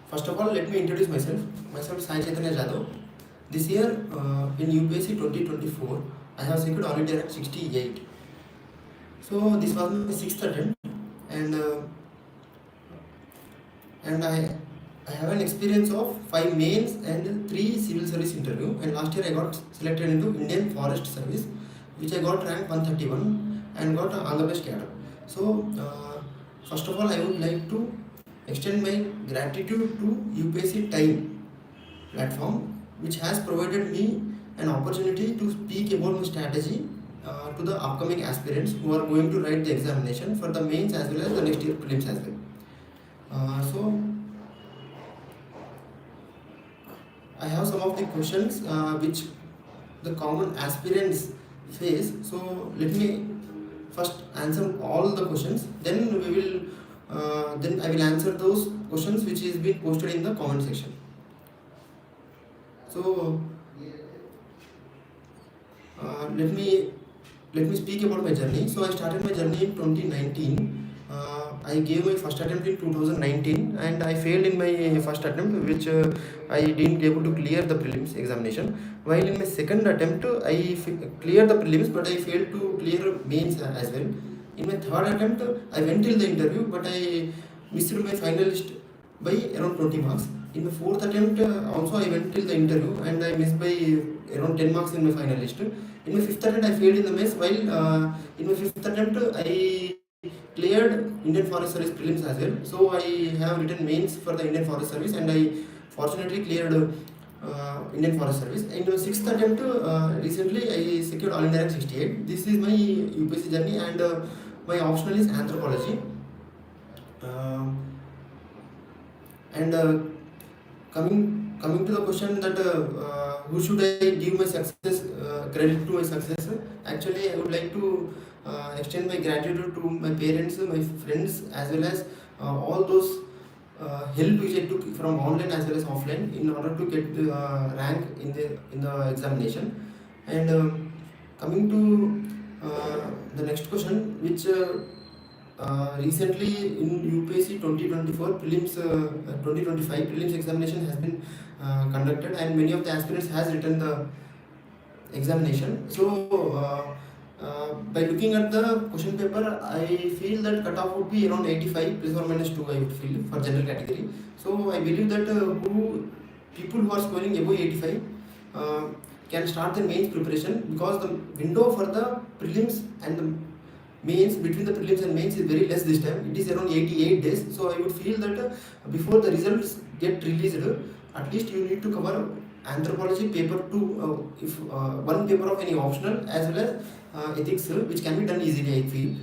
First of all, let me introduce myself. Myself is Saichaitanya Jadhav. This year in UPSC 2024, I have secured all India rank 68. So this was my 6th attempt, and I have an experience of 5 mains and 3 civil service interview. And last year I got selected into Indian Forest Service, which I got rank 131 and got Andhra Pradesh cadre. So first of all, I would like to extend my gratitude to UPSCTIME platform, which has provided me an opportunity to speak about my strategy to the upcoming aspirants who are going to write the examination for the mains as well as the next year prelims as well. So I have some of the questions which the common aspirants face. So let me first answer all the questions, then I will answer those questions which is being posted in the comment section. So let me speak about my journey. So I started my journey in 2019. I gave my first attempt in 2019 and I failed in my first attempt, which I didn't able to clear the prelims examination. While in my second attempt I cleared the prelims, but I failed to clear mains as well. In my third attempt I went till the interview, but I missed my finalist by around 20 marks. In my fourth attempt also I went till the interview and I missed by around 10 marks in my finalist. In my fifth attempt I failed in the mains, while in my fifth attempt I cleared Indian Forest Service prelims as well. So I have written mains for the Indian Forest Service and I fortunately cleared Indian Forest Service. In my sixth attempt recently I secured all India rank 68. This is my UPSC journey, and my optional is Anthropology. Coming to the question that who should I give my success credit to my success? Actually, I would like to extend my gratitude to my parents, my friends, as well as all those help which I took from online as well as offline in order to get the rank in the examination. And coming to the next question, which recently in UPSC 2024 prelims 2025 prelims examination has been conducted, and many of the aspirants has written the examination. So by looking at the question paper, I feel that cutoff would be around 85 plus or minus 2. I would feel for general category. So I believe that people who are scoring above 85 can start their mains preparation, because the window for the prelims and the mains, between the prelims and mains, is very less this time. It is around 88 days. So I would feel that before the results get released, at least you need to cover Anthropology paper 2, if one paper of any optional, as well as ethics, which can be done easily, I feel.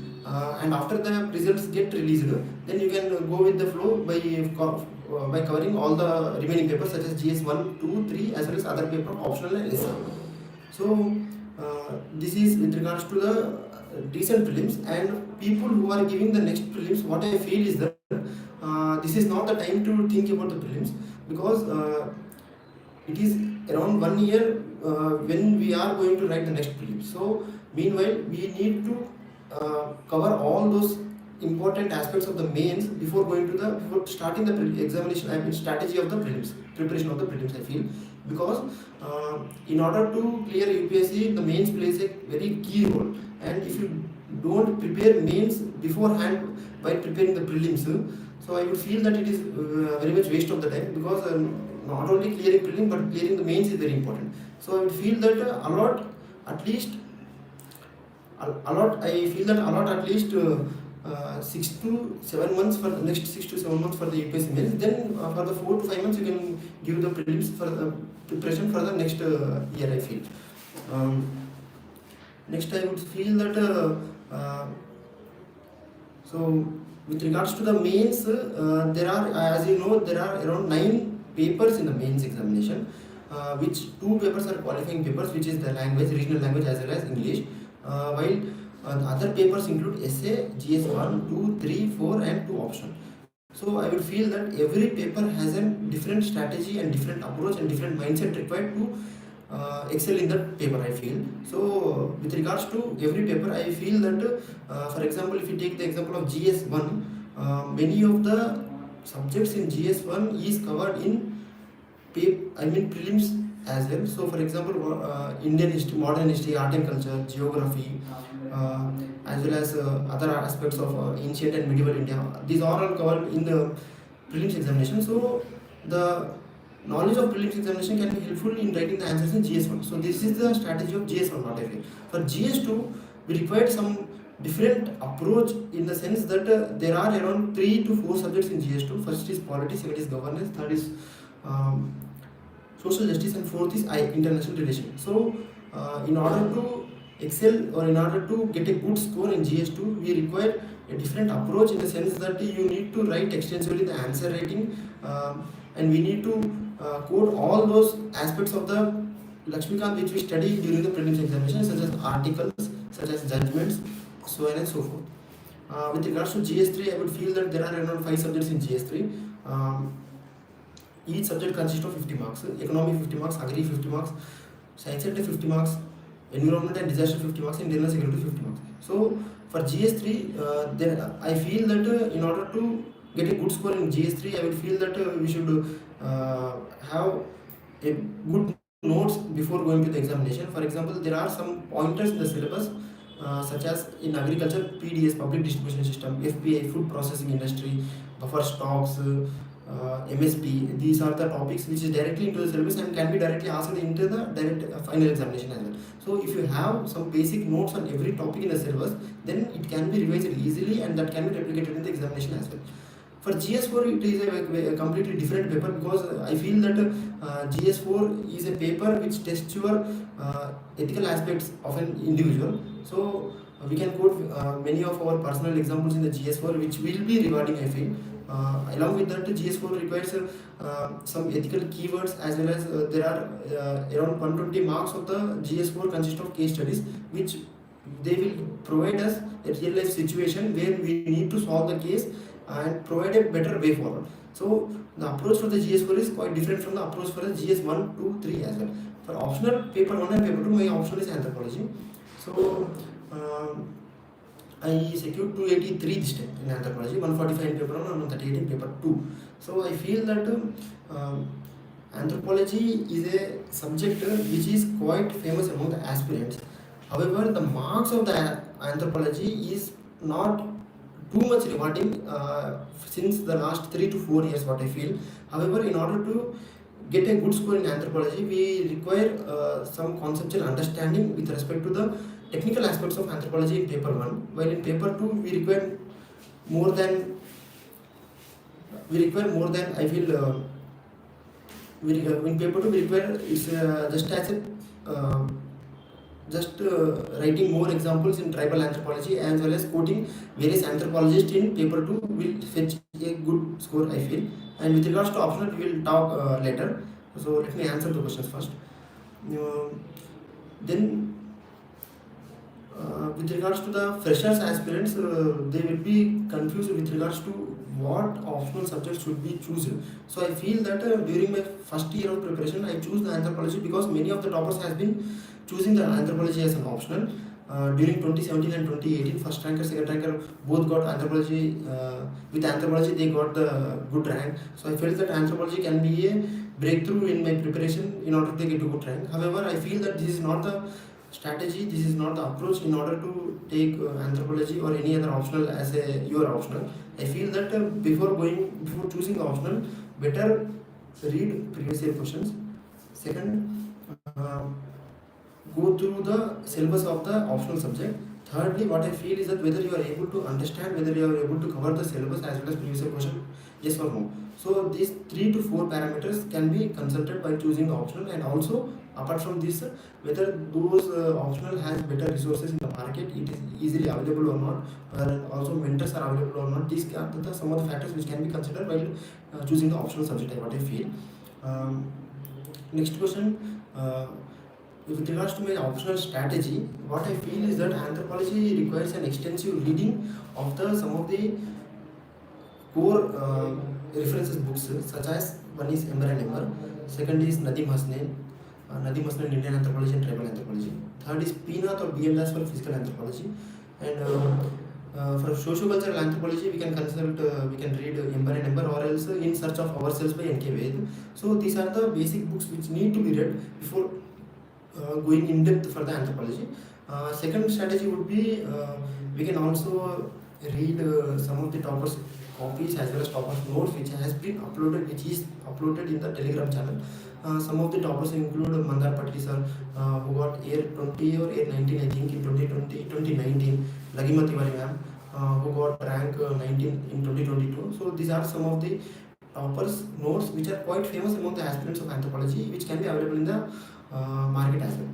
And after the results get released, then you can go with the flow by covering all the remaining papers such as GS 1, 2, 3, as well as other paper optional and lesser. So this is with regards to the recent prelims. And people who are giving the next prelims, what I feel is that this is not the time to think about the prelims, because it is around 1 year when we are going to write the next prelims. So meanwhile we need to cover all those important aspects of the mains before starting the examination. I mean strategy of the prelims, preparation of the prelims, I feel, because in order to clear UPSC, the mains plays a very key role, and if you don't prepare mains beforehand by preparing the prelims, so I would feel that it is very much waste of the time, because not only clearing prelim but clearing the mains is very important. So I would feel that allot at least 6 to 7 months for the next 6 to 7 months for the UPSC mains. Then for the 4 to 5 months you can give the prelims for the preparation for the next year, I feel. Next I would feel that so with regards to the mains, there are, as you know, there are around 9 papers in the mains examination, which 2 papers are qualifying papers, which is the language, regional language, as well as English, while the other papers include essay, GS 1, 2, 3, 4 and 2 optional. So I would feel that every paper has a different strategy and different approach and different mindset required to excel in that paper, I feel. So with regards to every paper, I feel that for example, if you take the example of GS 1, many of the subjects in GS1 is covered in prelims as well. So for example, Indian history, modern history, art and culture, geography, as well as other aspects of ancient and medieval India. These are all covered in the prelims examination. So the knowledge of prelims examination can be helpful in writing the answers in GS1. So this is the strategy of GS1, what I feel. For GS2, we required some different approach in the sense that there are around 3 to 4 subjects in GS2. First is polity, second is governance, third is social justice, and fourth is international relations. So in order to excel or in order to get a good score in GS2, we require a different approach in the sense that you need to write extensively the answer writing, and we need to code all those aspects of the Lakshmikant which we study during the prelims examination, such as articles, such as judgments, so on and so forth. With regards to GS3, I would feel that there are around 5 subjects in GS3. Each subject consists of 50 marks. Economy 50 marks, agri 50 marks, science and 50 marks, environment and disaster 50 marks, and internal security 50 marks. So for GS3, then I feel that in order to get a good score in GS3, I would feel that we should have a good notes before going to the examination. For example, there are some pointers in the syllabus, such as in agriculture, PDS, public distribution system, FPI, food processing industry, buffer stocks, MSP. These are the topics which is directly into the syllabus and can be directly asked into the direct final examination as well. So if you have some basic notes on every topic in the syllabus, then it can be revised easily and that can be replicated in the examination as well. For GS4, it is a completely different paper, because I feel that GS4 is a paper which tests your ethical aspects of an individual. So we can quote many of our personal examples in the GS4 which will be rewarding, I feel. Along with that, GS4 requires some ethical keywords, as well as there are around 120 marks of the GS4 consist of case studies, which they will provide us a real life situation where we need to solve the case and provide a better way forward. So the approach for the GS4 is quite different from the approach for the GS1, 2, 3 as well. For optional paper 1 and paper 2, my optional is anthropology. So I secured 283 this time in anthropology, 145 in paper 1 and 138 in paper 2. So I feel that anthropology is a subject which is quite famous among the aspirants. However, the marks of the anthropology is not too much rewarding since the last 3 to 4 years, what I feel. However, in order to get a good score in anthropology, we require some conceptual understanding with respect to the technical aspects of anthropology in paper 1, while in paper 2 we require more than I feel in paper 2 we require it's just as a writing more examples in tribal anthropology, as well as quoting various anthropologists in paper 2 will fetch a good score, I feel. And with regards to optional, we will talk later. So let me answer the questions first. Then with regards to the freshers aspirants, they will be confused with regards to what optional subjects should be chosen. So I feel that during my first year of preparation, I choose the anthropology because many of the toppers has been choosing the anthropology as an optional. During 2017 and 2018, first ranker, second ranker both got anthropology. With anthropology, they got the good rank. So I felt that anthropology can be a breakthrough in my preparation in order to get a good rank. However, I feel that this is not the strategy, this is not the approach in order to take anthropology or any other optional as your optional. I feel that before choosing the optional, better read previous year questions. Second, go through the syllabus of the optional subject. Thirdly, what I feel is that whether you are able to understand, whether you are able to cover the syllabus as well as previous year question, yes or no. So these 3 to 4 parameters can be consulted by choosing the optional, and also apart from this, whether those optional has better resources in the market, it is easily available or not, and also mentors are available or not. These are some of the factors which can be considered while choosing the optional subject, what I feel. Next question. With regards to my optional strategy, what I feel is that anthropology requires an extensive reading of some of the core references books, such as one is Emmer and Emmer, second is Nadim Hasnain, Indian Anthropology and Tribal Anthropology, third is Peanut or BM Das for Physical Anthropology, and For sociocultural anthropology, we can consult, we can read Ember and Ember, or else In Search of Ourselves by N.K. Ved. So these are the basic books which need to be read before going in depth for the anthropology. Second strategy would be we can also read some of the toppers copies as well as toppers notes which has been uploaded, which is uploaded in the Telegram channel. Some of the toppers include Mandar Patli sir, who got Air 20 or Air 19 I think in 2019, Lagima Tiwari ma'am, who got rank 19 in 2022. So these are some of the toppers notes which are quite famous among the aspirants of anthropology, which can be available in the market as well.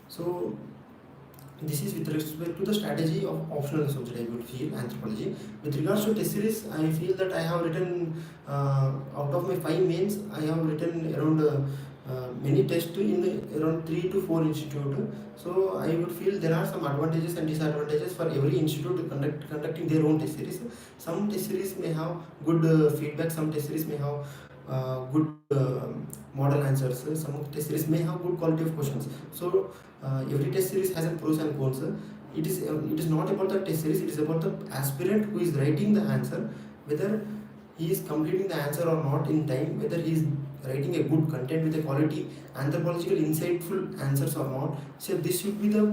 So this is with respect to the strategy of optional subject, I would feel, anthropology. With regards to test series, I feel that I have written out of my 5 mains, I have written around many tests in around 3 to 4 institutes. So I would feel there are some advantages and disadvantages for every institute conducting their own test series. Some test series may have good feedback, some test series may have good model answers, some test series may have good quality of questions. So every test series has a pros and cons. It is not about the test series, it is about the aspirant who is writing the answer, whether he is completing the answer or not in time, whether he is writing a good content with a quality anthropological insightful answers or not. So this should be the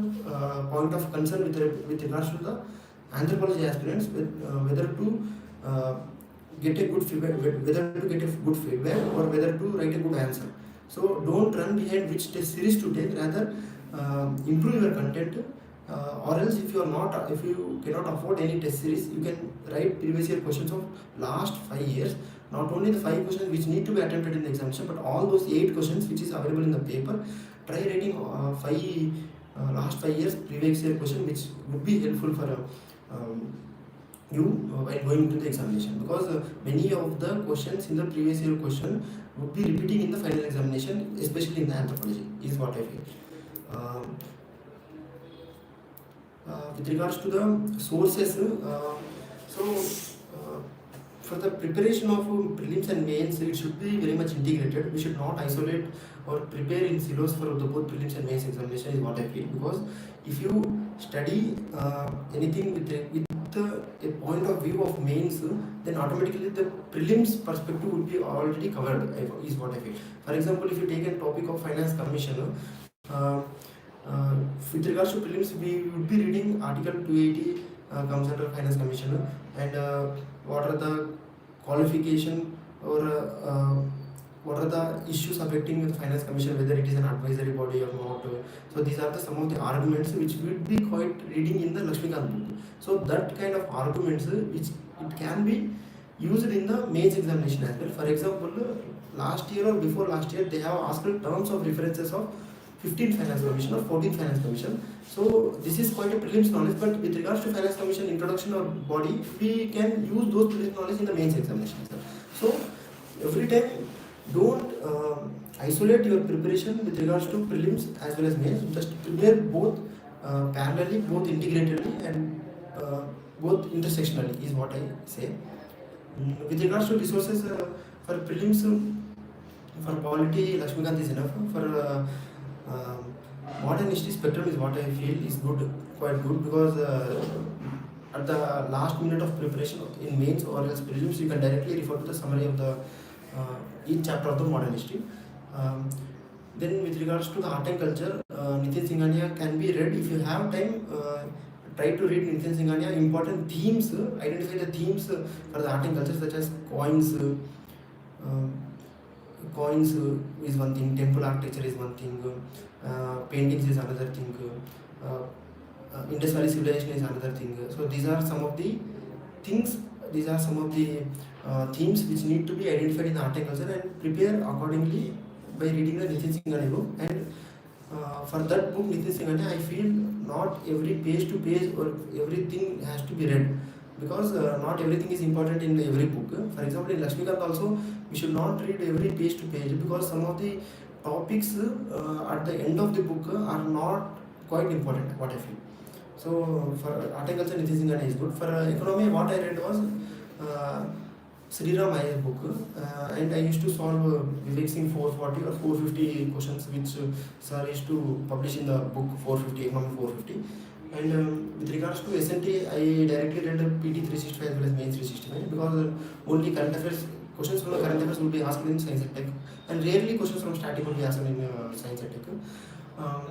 point of concern with regards to the anthropology aspirants, whether to get a good feedback, or whether to write a good answer. So don't run behind which test series to take, rather improve your content, or else if you cannot afford any test series, you can write previous year questions of last 5 years, not only the 5 questions which need to be attempted in the examination, but all those 8 questions which is available in the paper. Try writing last 5 years previous year question, which would be helpful for you while going into the examination, because many of the questions in the previous year question would be repeating in the final examination, especially in the anthropology, is what I feel. With regards to the sources, for the preparation of prelims and mains, it should be very much integrated. We should not isolate or prepare in silos for the both prelims and mains examination, is what I feel, because if you study anything with a point of view of mains, then automatically the prelims perspective would be already covered, is what I feel. For example, if you take a topic of finance commission, with regards to prelims, we would be reading article 280 comes under finance commission, and what are the qualification or what are the issues affecting the finance commission, whether it is an advisory body or not. So these are some of the arguments which we would be quite reading in the Lakshmikant book. So that kind of arguments which it can be used in the mains examination as well. For example, last year or before last year, they have asked terms of references of 15th Finance Commission or 14th Finance Commission. So this is quite a prelims knowledge, but with regards to Finance Commission introduction or body, we can use those prelims knowledge in the mains examination. So every time, don't isolate your preparation with regards to prelims as well as mains. Just prepare both parallelly, both integratedly, and both intersectionally, is what I say. With regards to resources for prelims, for polity, Lakshmikant is enough. For modern history, spectrum is what I feel is good, quite good, because at the last minute of preparation in mains or else prelims, you can directly refer to the summary of the each chapter of the modern history. Then with regards to the art and culture, Nitin Singhania can be read if you have time. Try to read Nitin Singhania. Important themes, identify the themes for the art and culture, such as coins. Coins is one thing, temple architecture is one thing, paintings is another thing, Indus Valley civilization is another thing. So these are some of the things, these are some of the themes which need to be identified in the art and culture, and prepare accordingly by reading the Nitin Singhania book. And for that book, Nitin Singhania, I feel not every page to page or everything has to be read, because not everything is important in every book. For example, in Lakshmikant also, we should not read every page to page, because some of the topics at the end of the book are not quite important, what I feel. So for art and culture, Nitin Singhania is good. For economy, what I read was Sri Ram Iyer's book, and I used to solve Vivek Singh 440 or 450 questions which sir used to publish in the book 450, economy 450. And with regards to SNT, I directly read PT 365 as well as Mains 365 because only current affairs questions from the current affairs will be asked in science and tech, and rarely questions from static will be asked in science and tech. Um,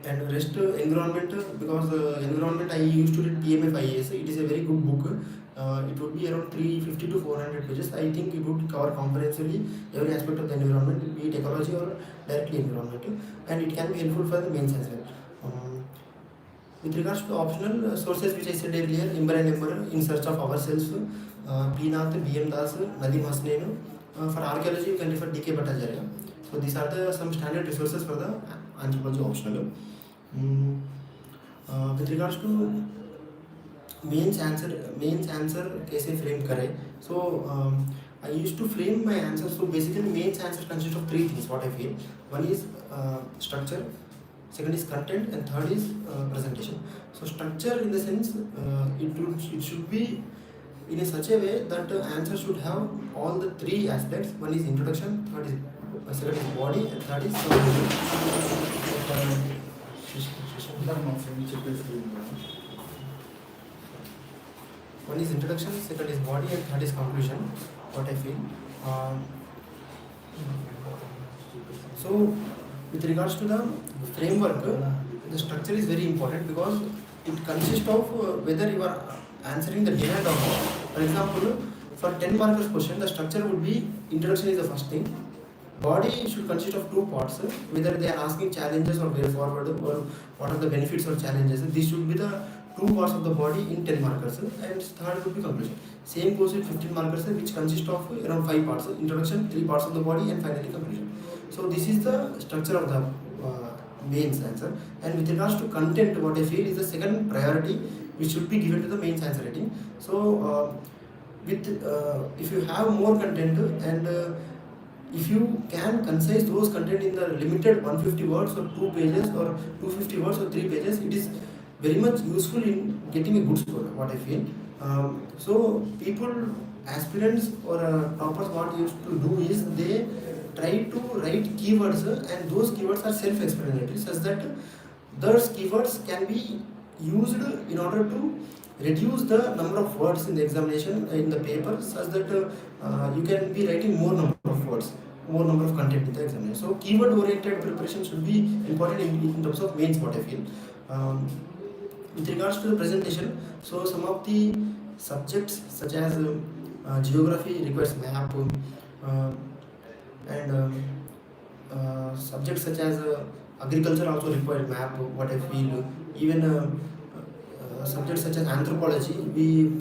and rest environment, because environment I used to read TMF IAS. It is a very good book. It would be around 350 to 400 pages. I think it would cover comprehensively every aspect of the environment, be it ecology or directly environment, and it can be helpful for the mains as well. With regards to optional sources which I said earlier, Imber and Ember, In Search of Ourselves, P. Nath, B.M. Das, Nadim Hasnain. For archaeology, you can refer D.K. Bhattacharya. So these are the some standard resources for the anthropology optional. With regards to mains answer कैसे frame करें. So I used to frame my answer. So basically mains answer consists of three things, what I feel. One is structure, second is content, and third is presentation. So structure in the sense it should be in a such a way that answer should have all the three aspects. One is introduction, second is body, and third is one is introduction, second is body, and third is conclusion, what I feel. So with regards to the framework, the structure is very important because it consists of whether you are answering the demand or not. For example, for 10 markers question, the structure would be introduction is the first thing. Body should consist of two parts, whether they are asking challenges or way forward or what are the benefits or challenges. These should be the two parts of the body in 10 markers, and third would be conclusion. Same goes with 15 markers, which consist of around 5 parts, introduction, 3 parts of the body, and finally conclusion. So this is the structure of the mains answer. And with regards to content, what I feel is the second priority which should be given to the mains answer writing. So if you have more content and if you can concise those content in the limited 150 words or 2 pages or 250 words or 3 pages, it is very much useful in getting a good score, what I feel. So people, aspirants or toppers, what used to do is they try to write keywords, and those keywords are self-explanatory, such that those keywords can be used in order to reduce the number of words in the examination in the paper, such that you can be writing more number of words, more number of content in the examination. So keyword oriented preparation should be important in terms of mains, what I feel. With regards to the presentation, so some of the subjects such as geography requires map, and subjects such as agriculture also requires map, what I feel. Even subjects such as anthropology,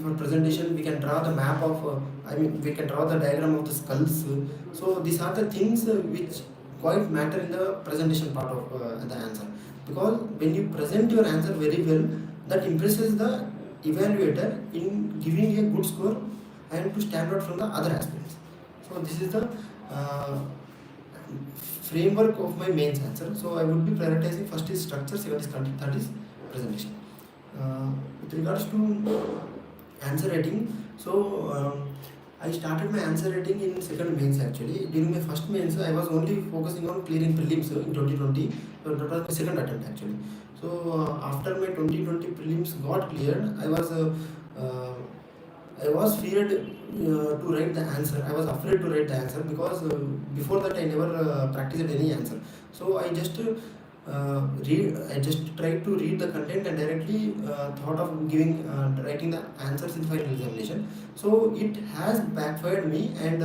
for presentation we can draw the map of we can draw the diagram of the skulls. So these are the things which quite matter in the presentation part of the answer, because when you present your answer very well, that impresses the evaluator in giving a good score and to stand out from the other aspects. So this is the framework of my mains answer. So I would be prioritizing first is structure, second is content, third is presentation. With regards to answer writing, so I started my answer writing in second mains actually. During my first mains, I was only focusing on clearing prelims in 2020. So that was my second attempt actually. So after my 2020 prelims got cleared, I was feared to write the answer. I was afraid to write the answer because before that I never practiced any answer. So I just tried to read the content and directly thought of writing the answers in final examination. So it has backfired me, and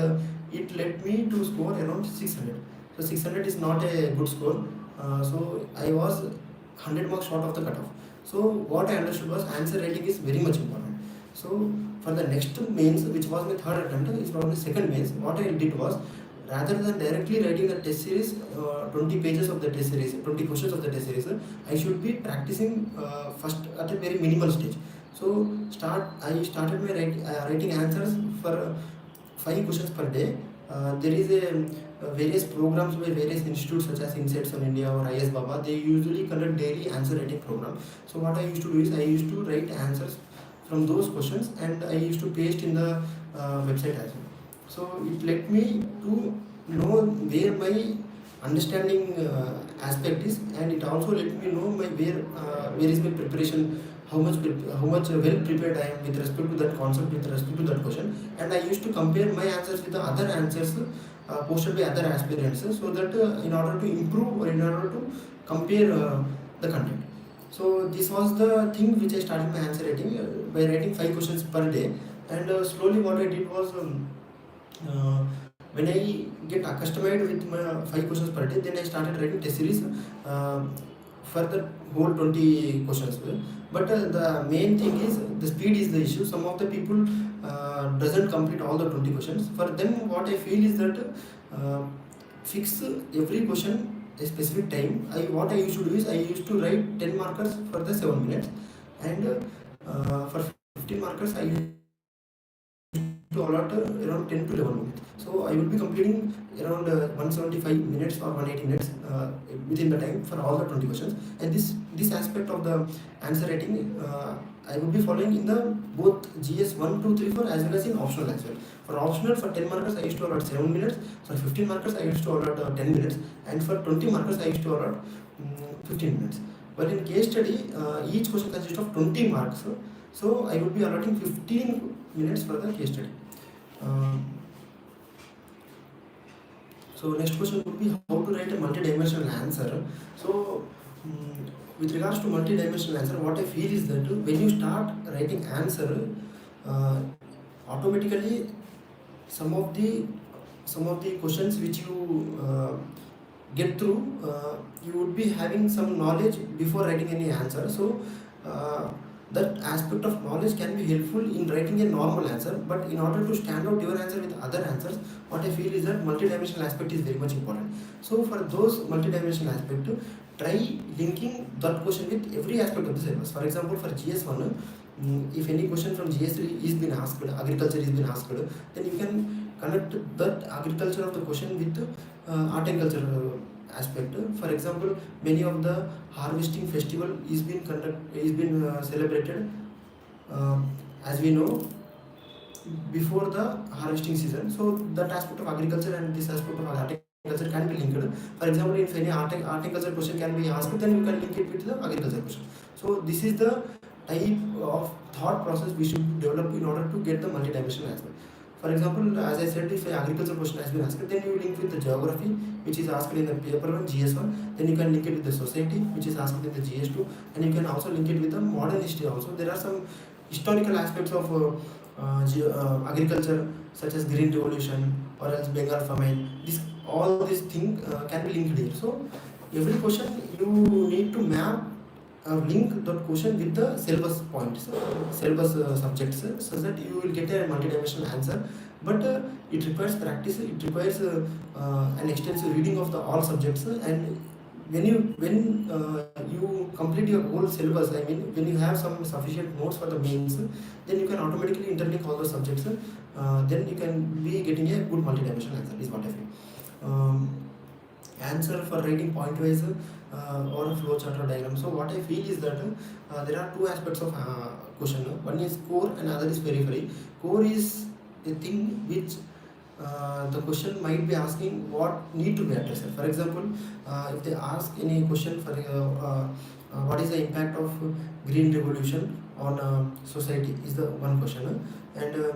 it led me to score around 600. So 600 is not a good score. So I was 100 marks short of the cutoff. So what I understood was answer writing is very much important. So for the next mains, which was my third attempt, it's probably second mains, what I did was, rather than directly writing the test series, 20 pages of the test series, 20 questions of the test series, I should be practicing first at a very minimal stage. So I started my writing answers for 5 questions per day. There is various programs by various institutes such as NCERTs of India or IS Baba. They usually conduct daily answer writing program. So what I used to do is I used to write answers from those questions, and I used to paste in the website as well. So it led me to know where my understanding aspect is, and it also let me know my where is my preparation, how much well prepared I am with respect to that concept, with respect to that question. And I used to compare my answers with the other answers posted by other aspirants, so that in order to improve, or in order to compare the content. So this was the thing which I started my answer writing by writing 5 questions per day. And slowly what I did was, uh, when I get accustomed with my 5 questions per day, then I started writing test series for the whole 20 questions. But the main thing is the speed is the issue. Some of the people doesn't complete all the 20 questions. For them, what I feel is that fix every question a specific time. What I used to do is I used to write 10 markers for the 7 minutes, and for 15 markers I used to allot around 10 to 11 minutes. So I will be completing around 175 minutes or 180 minutes within the time for all the 20 questions. And this aspect of the answer writing I will be following in the both GS 1, 2, 3, 4 as well as in optional as well. For optional, for 10 markers I used to allot 7 minutes, for 15 markers I used to allot 10 minutes, and for 20 markers I used to allot 15 minutes. But in case study, each question consists of 20 marks, so I will be allotting 15 minutes for the case study. So next question would be how to write a multi-dimensional answer. So with regards to multi-dimensional answer, what I feel is that when you start writing answer, automatically some of the questions which you get through, you would be having some knowledge before writing any answer. So that aspect of knowledge can be helpful in writing a normal answer, but in order to stand out your answer with other answers, what I feel is that multi-dimensional aspect is very much important. So for those multi-dimensional aspect, try linking that question with every aspect of the syllabus. For example, for GS1, if any question from GS3 is been asked, agriculture is been asked, then you can connect that agriculture of the question with art and culture aspect. For example, many of the harvesting festival is been celebrated, as we know, before the harvesting season. So that aspect of agriculture and this aspect of art and culture can be linked. For example, if any art and culture question can be asked, then you can link it with the agriculture question. So this is the type of thought process we should develop in order to get the multi-dimensional aspect. For example, as I said, if an agriculture question has been asked, then you link with the geography, which is asked in the paper 1, GS1. Then you can link it with the society, which is asked in the GS2. And you can also link it with the modern history also. There are some historical aspects of agriculture, such as Green Revolution or else Bengal famine. All these things can be linked here. So every question you need to map link that question with the syllabus points, syllabus subjects, so that you will get a multi-dimensional answer. But it requires practice, it requires an extensive reading of the all subjects. And when you complete your whole syllabus, I mean when you have some sufficient notes for the mains, then you can automatically interlink all the subjects. Then you can be getting a good multi-dimensional answer, is what I feel. Answer for writing point-wise or a flow chart or diagram. So what I feel is that there are two aspects of question. One is core and other is periphery. Core is a thing which the question might be asking what need to be addressed. For example, if they ask any question for what is the impact of green revolution on society, is the one question. And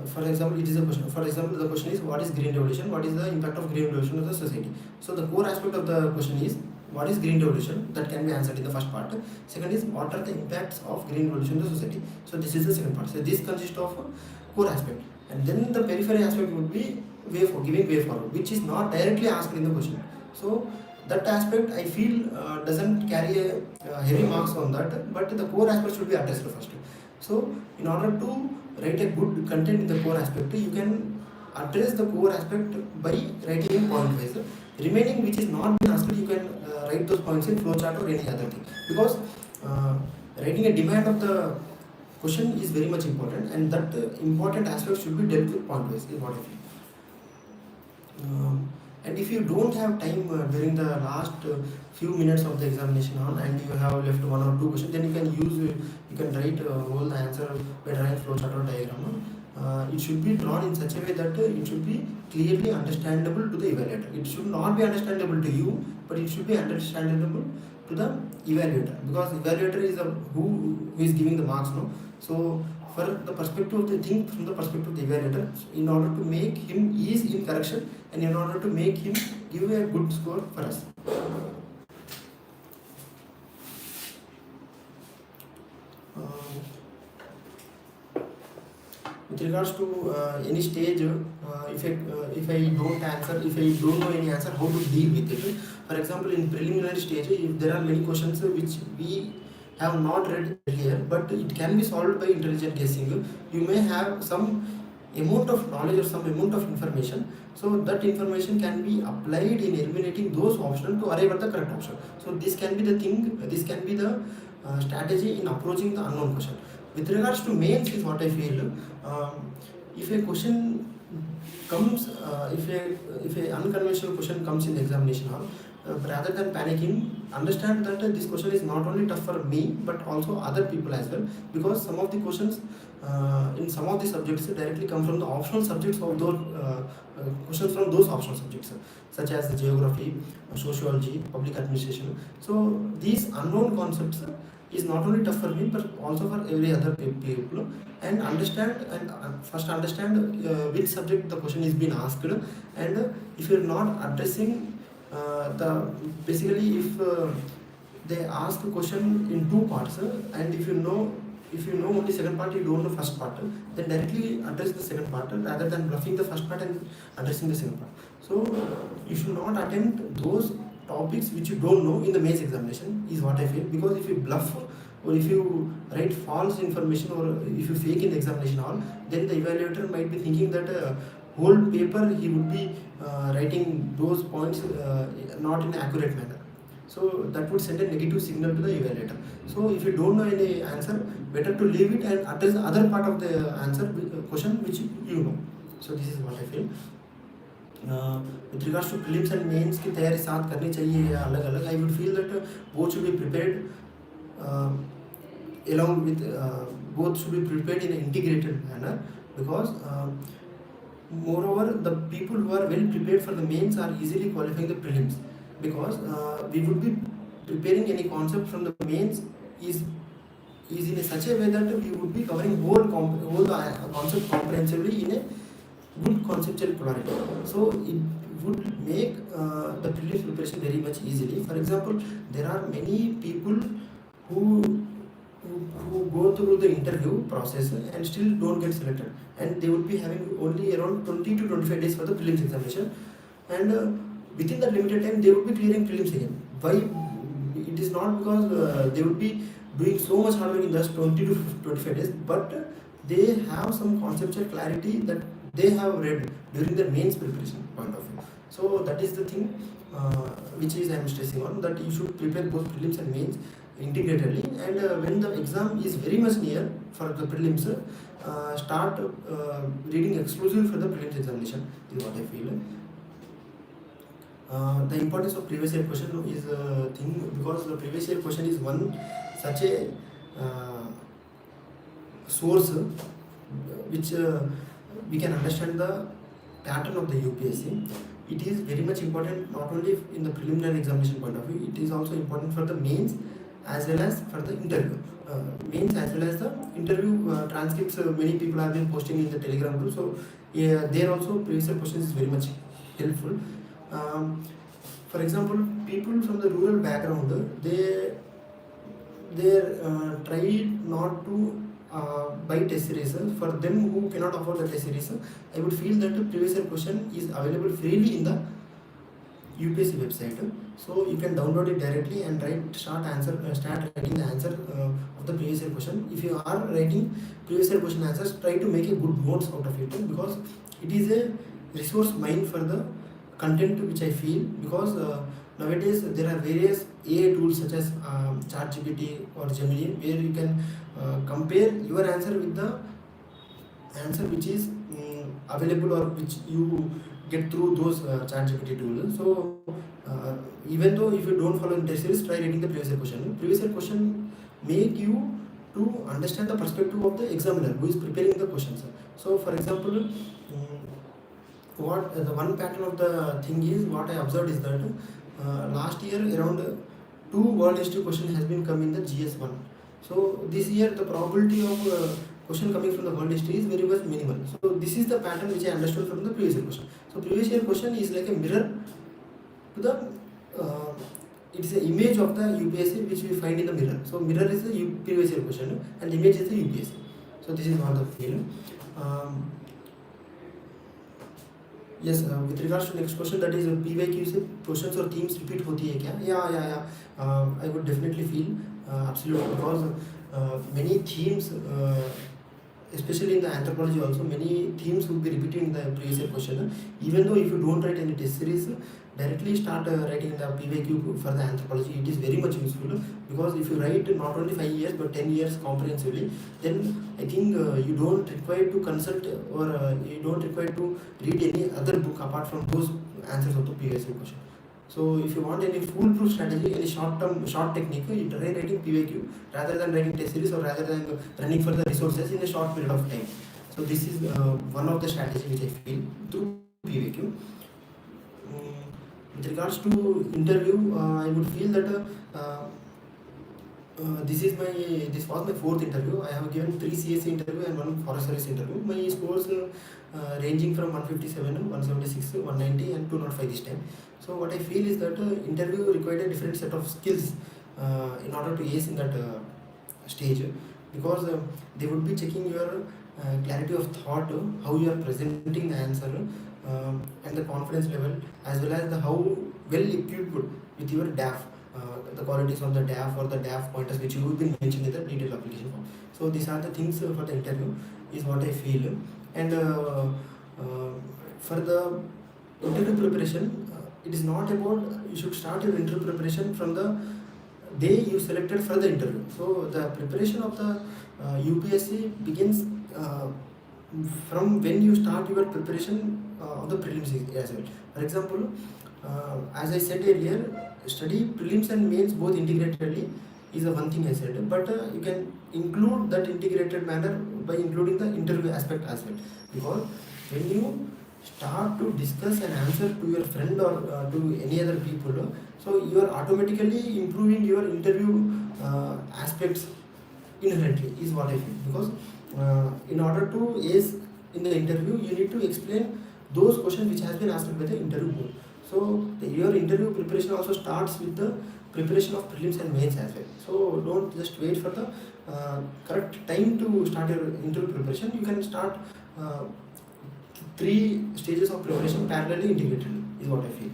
for example, it is a question. For example, the question is what is green revolution? What is the impact of green revolution on the society? So the core aspect of the question is what is green revolution? That can be answered in the first part. Second is what are the impacts of green revolution on the society? So this is the second part. So this consists of core aspect, and then the periphery aspect would be giving way forward, which is not directly asked in the question. So that aspect I feel doesn't carry a heavy marks on that, but the core aspect should be addressed first. So in order to write a good content in the core aspect, you can address the core aspect by writing in point wise. Remaining which is not been asked, you can write those points in flowchart or any other thing, because writing a demand of the question is very much important, and that important aspect should be dealt with point wise, is what I feel. And if you don't have time during the last few minutes of the examination and you have left one or two questions, then you can write whole answer by drawing flowchart or diagram. it should be drawn in such a way that it should be clearly understandable to the evaluator. It should not be understandable to you, but it should be understandable to the evaluator, because evaluator is who is giving the marks, no? So for the perspective of the thing, from the perspective of the evaluator, in order to make him ease in correction and in order to make him give a good score for us. With regards to any stage, if I don't answer, if I don't know any answer, how to deal with it. For example, in preliminary stage, if there are many questions which we have not read earlier, but it can be solved by intelligent guessing. You may have some amount of knowledge or some amount of information, so that information can be applied in eliminating those options to arrive at the correct option. So this can be the thing, this can be the strategy in approaching the unknown question. With regards to mains is what I feel, if a question comes, if a unconventional question comes in the examination hall, rather than panicking, understand that this question is not only tough for me but also other people as well, because some of the questions in some of the subjects directly come from the optional subjects of those questions from those optional subjects, such as the geography, sociology, public administration. So these unknown concepts is not only tough for me but also for every other people, and understand and first understand which subject the question is being asked, and if you're not addressing basically if they ask a question in two parts, and if you know only second part, you don't know first part, then directly address the second part rather than bluffing the first part and addressing the second part. So you should not attempt those topics which you don't know in the mains examination, is what I feel, because if you bluff or if you write false information or if you fake in the examination hall, then the evaluator might be thinking that whole paper he would be writing those points not in an accurate manner. So that would send a negative signal to the evaluator. So if you don't know any answer, better to leave it and address the other part of the answer question which you know. So this is what I feel. With regards to prelims and mains की तैयारी साथ करनी चाहिए या अलग अलग, I would feel that both should be prepared along with both should be prepared in an integrated manner, because moreover the people who are well prepared for the mains are easily qualifying the prelims, because we would be preparing any concept from the mains is in such a way that we would be covering whole concept comprehensively in a good conceptual clarity. So it would make the prelims preparation very much easily. For example, there are many people who go through the interview process and still don't get selected, and they would be having only around 20 to 25 days for the prelims examination, and within that limited time they would be clearing prelims again. Why? It is not because they would be doing so much hard work in just 20 to 25 days, but they have some conceptual clarity that they have read during their mains preparation point of view. So that is the thing which is I am stressing on, that you should prepare both prelims and mains integratedly, and when the exam is very much near for the prelims, start reading exclusively for the prelims examination is what I feel. The importance of previous year question is a thing, because the previous year question is one such a source which we can understand the pattern of the UPSC. It is very much important not only in the preliminary examination point of view, it is also important for the mains as well as for the interview. Mains as well as the interview transcripts, many people have been posting in the Telegram group, so there also previous year questions is very much helpful. For example, people from the rural background, they try not to buy test series. For them who cannot afford the test series, I would feel that the previous year question is available freely in the UPSC website, so you can download it directly and start writing the answer of the previous year question. If you are writing previous year question answers, try to make a good notes out of it, because it is a resource mine for the content which I feel, because nowadays there are various AI tools such as ChatGPT or Gemini, where you can compare your answer with the answer which is available or which you get through those ChatGPT tools. So even though if you don't follow the test series, try reading the previous year question. Previous year question make you to understand the perspective of the examiner who is preparing the questions. So for example, what the one pattern of the thing is, what I observed is that last year around 2 world history questions has been come in the GS1. So this year the probability of question coming from the world history is very much minimal. So this is the pattern which I understood from the previous year question. So previous year question is like a mirror to the it is an image of the UPSC which we find in the mirror. So mirror is the previous year question and image is the UPSC. So this is one of the field. Yes, with regards to next question, that is PYQs questions or themes repeat होती है क्या? Yeah. I would definitely feel absolutely, because many themes, especially in the anthropology also, many themes will be repeated in the previous year question. Even though if you don't write any test series, directly start writing the PYQ for the anthropology. It is very much useful, because if you write not only 5 years but 10 years comprehensively, then I think you don't require to consult or you don't require to read any other book apart from those answers of the previous year question. So if you want any foolproof strategy, any short technique, you try writing PYQ rather than writing test series or rather than running for the resources in a short period of time. So this is one of the strategies which I feel through PYQ. With regards to interview, I would feel that this was my 4th interview. I have given 3 CSC interview and 1 forest service interview. My scores ranging from 157, 176, 190 and 205 this time. So what I feel is that interview required a different set of skills in order to ace in that stage, because they would be checking your clarity of thought, how you are presenting the answer, and the confidence level, as well as the how well equipped with your DAF, the qualities of the DAF or the DAF pointers which you have been mentioned in the detailed application form. So these are the things for the interview is what I feel. And for the interview preparation, it is not about you should start your interview preparation from the day you selected for the interview. So the preparation of the UPSC begins from when you start your preparation of the prelims as well. For example, as I said earlier, study prelims and mains both integratedly is the one thing I said, but you can include that integrated manner by including the interview aspect as well, because when you start to discuss an answer to your friend or to any other people, so you are automatically improving your interview aspects inherently is what I feel, because in order to ace in the interview, you need to explain those questions which has been asked by the interview board. So your interview preparation also starts with the preparation of prelims and mains as well. So don't just wait for the correct time to start your interview preparation. You can start 3 stages of preparation parallelly integrated is what I feel.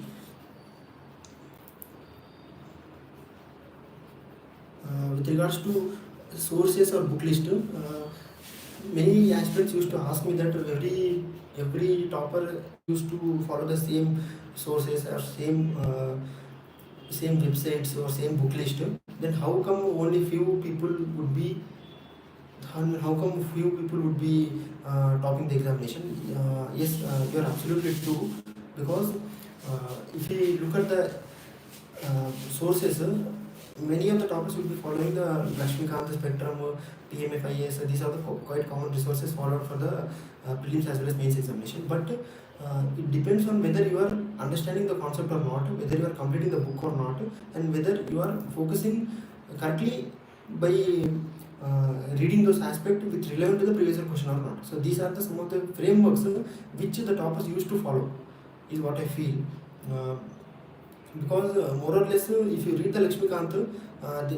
With regards to sources or book list, many aspirants used to ask me that every topper used to follow the same sources or same websites or same book list. Then how come only few people would be topping the examination? Yes, you are absolutely true, because if you look at the sources, many of the topics will be following the Lakshmikant spectrum, PMFIS. These are the quite common resources followed for the prelims as well as mains examination. But it depends on whether you are understanding the concept or not, whether you are completing the book or not, and whether you are focusing correctly by reading those aspects which relevant to the previous year question or not. So these are some of the frameworks which the toppers used to follow is what I feel. Because more or less, if you read the Lakshmikant,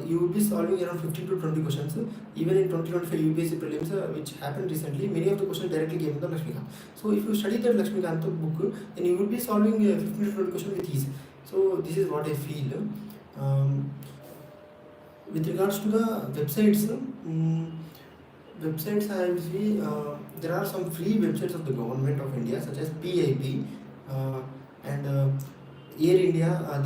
you will be solving around 15 to 20 questions. Even in 2025 UPSC prelims, which happened recently, many of the questions directly came in the Lakshmikant. So if you study that Lakshmikant book, then you will be solving 15 to 20 questions with ease. So this is what I feel. With regards to the websites, I will see there are some free websites of the government of India, such as PIB and Air India.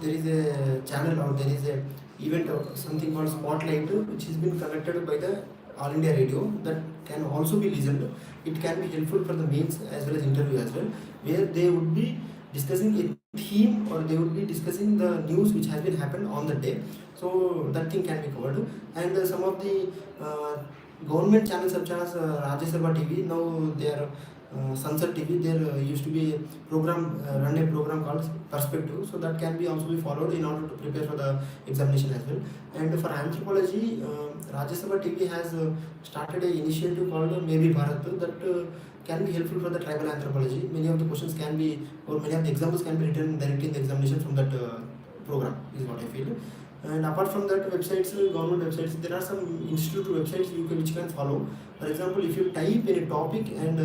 There is a channel or there is a event of something called Spotlight, which has been conducted by the All India Radio, that can also be listened. It can be helpful for the mains as well as interview as well, where they would be discussing a theme or they would be discussing the news which has been happened on the day. So that thing can be covered, and some of the government channels such as Rajya Sabha TV, now they are Sunset TV. There used to be a program, run a program called Perspective, so that can be also be followed in order to prepare for the examination as well. And for anthropology, Rajya Sabha TV has started an initiative called Maybe Bharat that can be helpful for the tribal anthropology. Many of the questions can be, or many of the examples can be written directly in the examination from that program, is what I feel. And apart from that, websites, government websites, there are some institute websites which can follow. For example, if you type in a topic and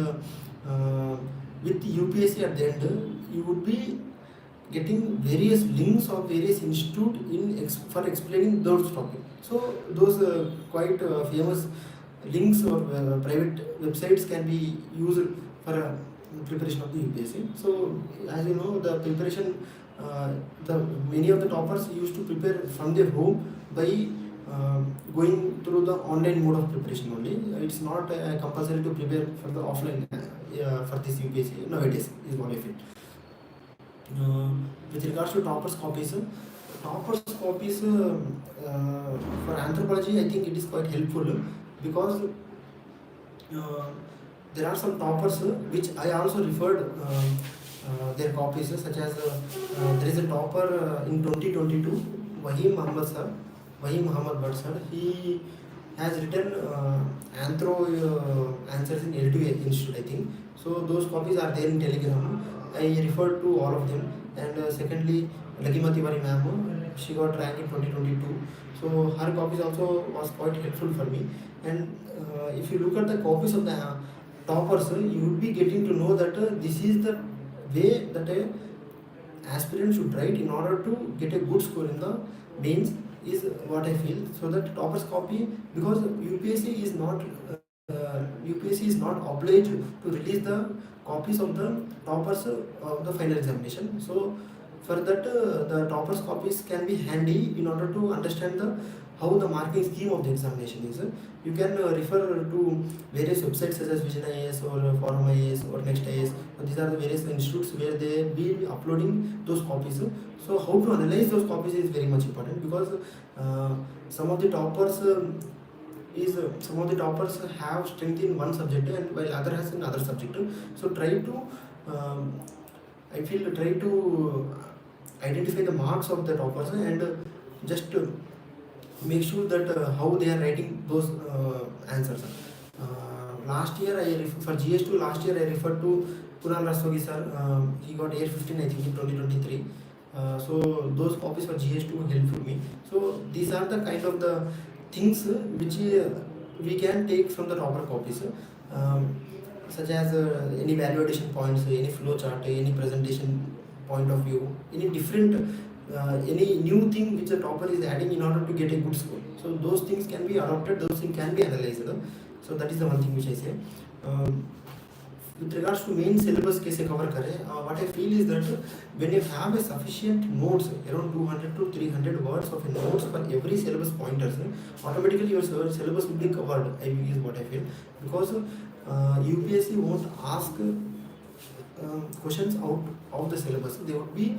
with UPSC at the end, you would be getting various links of various institute for explaining those topics. So those quite famous links or private websites can be used for preparation of the UPSC. So as you know, the preparation, many of the toppers used to prepare from their home by going through the online mode of preparation only. It's not compulsory to prepare for the offline for this UPSC nowadays, is what I feel. With regards to toppers copies for anthropology, I think it is quite helpful because there are some toppers which I also referred their copies, such as there is a topper in 2022, Wahim Muhammad Bhatt sir. He has written Anthro answers in L2 Institute, I think. So those copies are there in Telegram. I referred to all of them. And secondly, Lagima Tiwari ma'am, she got rank in 2022. So her copies also was quite helpful for me. And if you look at the copies of the toppers, you would be getting to know that this is the way that a aspirant should write in order to get a good score in the mains, is what I feel. So that toppers copy, because UPSC is not obliged to release the copies of the toppers of the final examination. So for that, the toppers copies can be handy in order to understand how the marking scheme of the examination is. You can refer to various websites such as Vision IAS or Forum IAS or Next IAS. These are the various institutes where they be uploading those copies. So how to analyze those copies is very much important, because some of the toppers have strength in one subject and while other has in other subject. So try to identify the marks of the toppers and just make sure that how they are writing those answers. Last year for GS2 I referred to Kunal Rastogi sir. He got Air 15 I think in 2023. So those copies for GS2 helpful me. So these are the kind of the things which we can take from the topper copies, such as any value addition points, any flow chart, any presentation point of view, any different any new thing which the topper is adding in order to get a good score. So those things can be adopted, those things can be analyzed. So that is the one thing which I say. With regards to main syllabus कैसे cover करें, what I feel is that when you have a sufficient notes, around 200 to 300 words of notes for every syllabus pointers, automatically your syllabus will be covered, is what I feel. Because UPSC won't ask questions out of the syllabus. They would be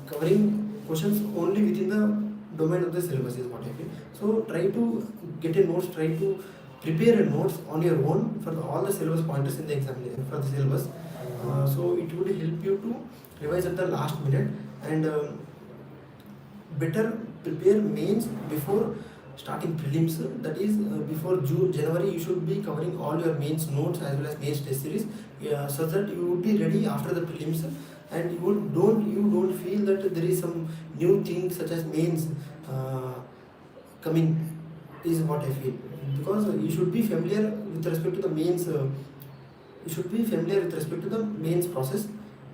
covering questions only within the domain of the syllabus, is what I feel. So try to get a notes, try to prepare a notes on your own for all the syllabus pointers in the examination for the syllabus. So it would help you to revise at the last minute and better prepare mains before starting prelims. That is before January you should be covering all your mains notes as well as mains test series, so that you would be ready after the prelims and you don't feel that there is some new things such as mains coming, is what I feel. Because you should be familiar with respect to the mains. You should be familiar with respect to the mains process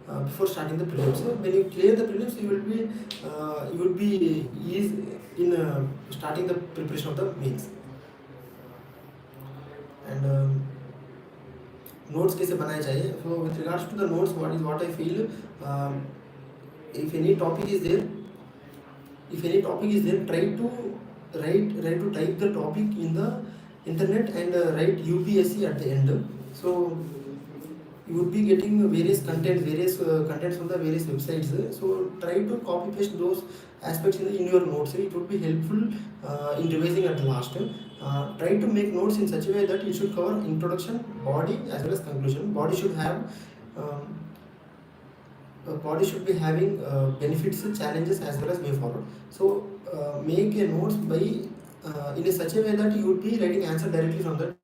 before starting the prelims. So when you clear the prelims, you will be easy in starting the preparation of the mains. And notes कैसे बनाए चाहिए? So with regards to the notes, what I feel, if any topic is there, try to type the topic in the internet and write UPSC at the end. So you would be getting various contents from the various websites. So try to copy paste those aspects in your notes. It would be helpful in revising at the last. try to make notes in such a way that it should cover introduction, body as well as conclusion. Body should have body should be having benefits, challenges as well as way forward. So make a notes by in a such a way that you would be writing answer directly from that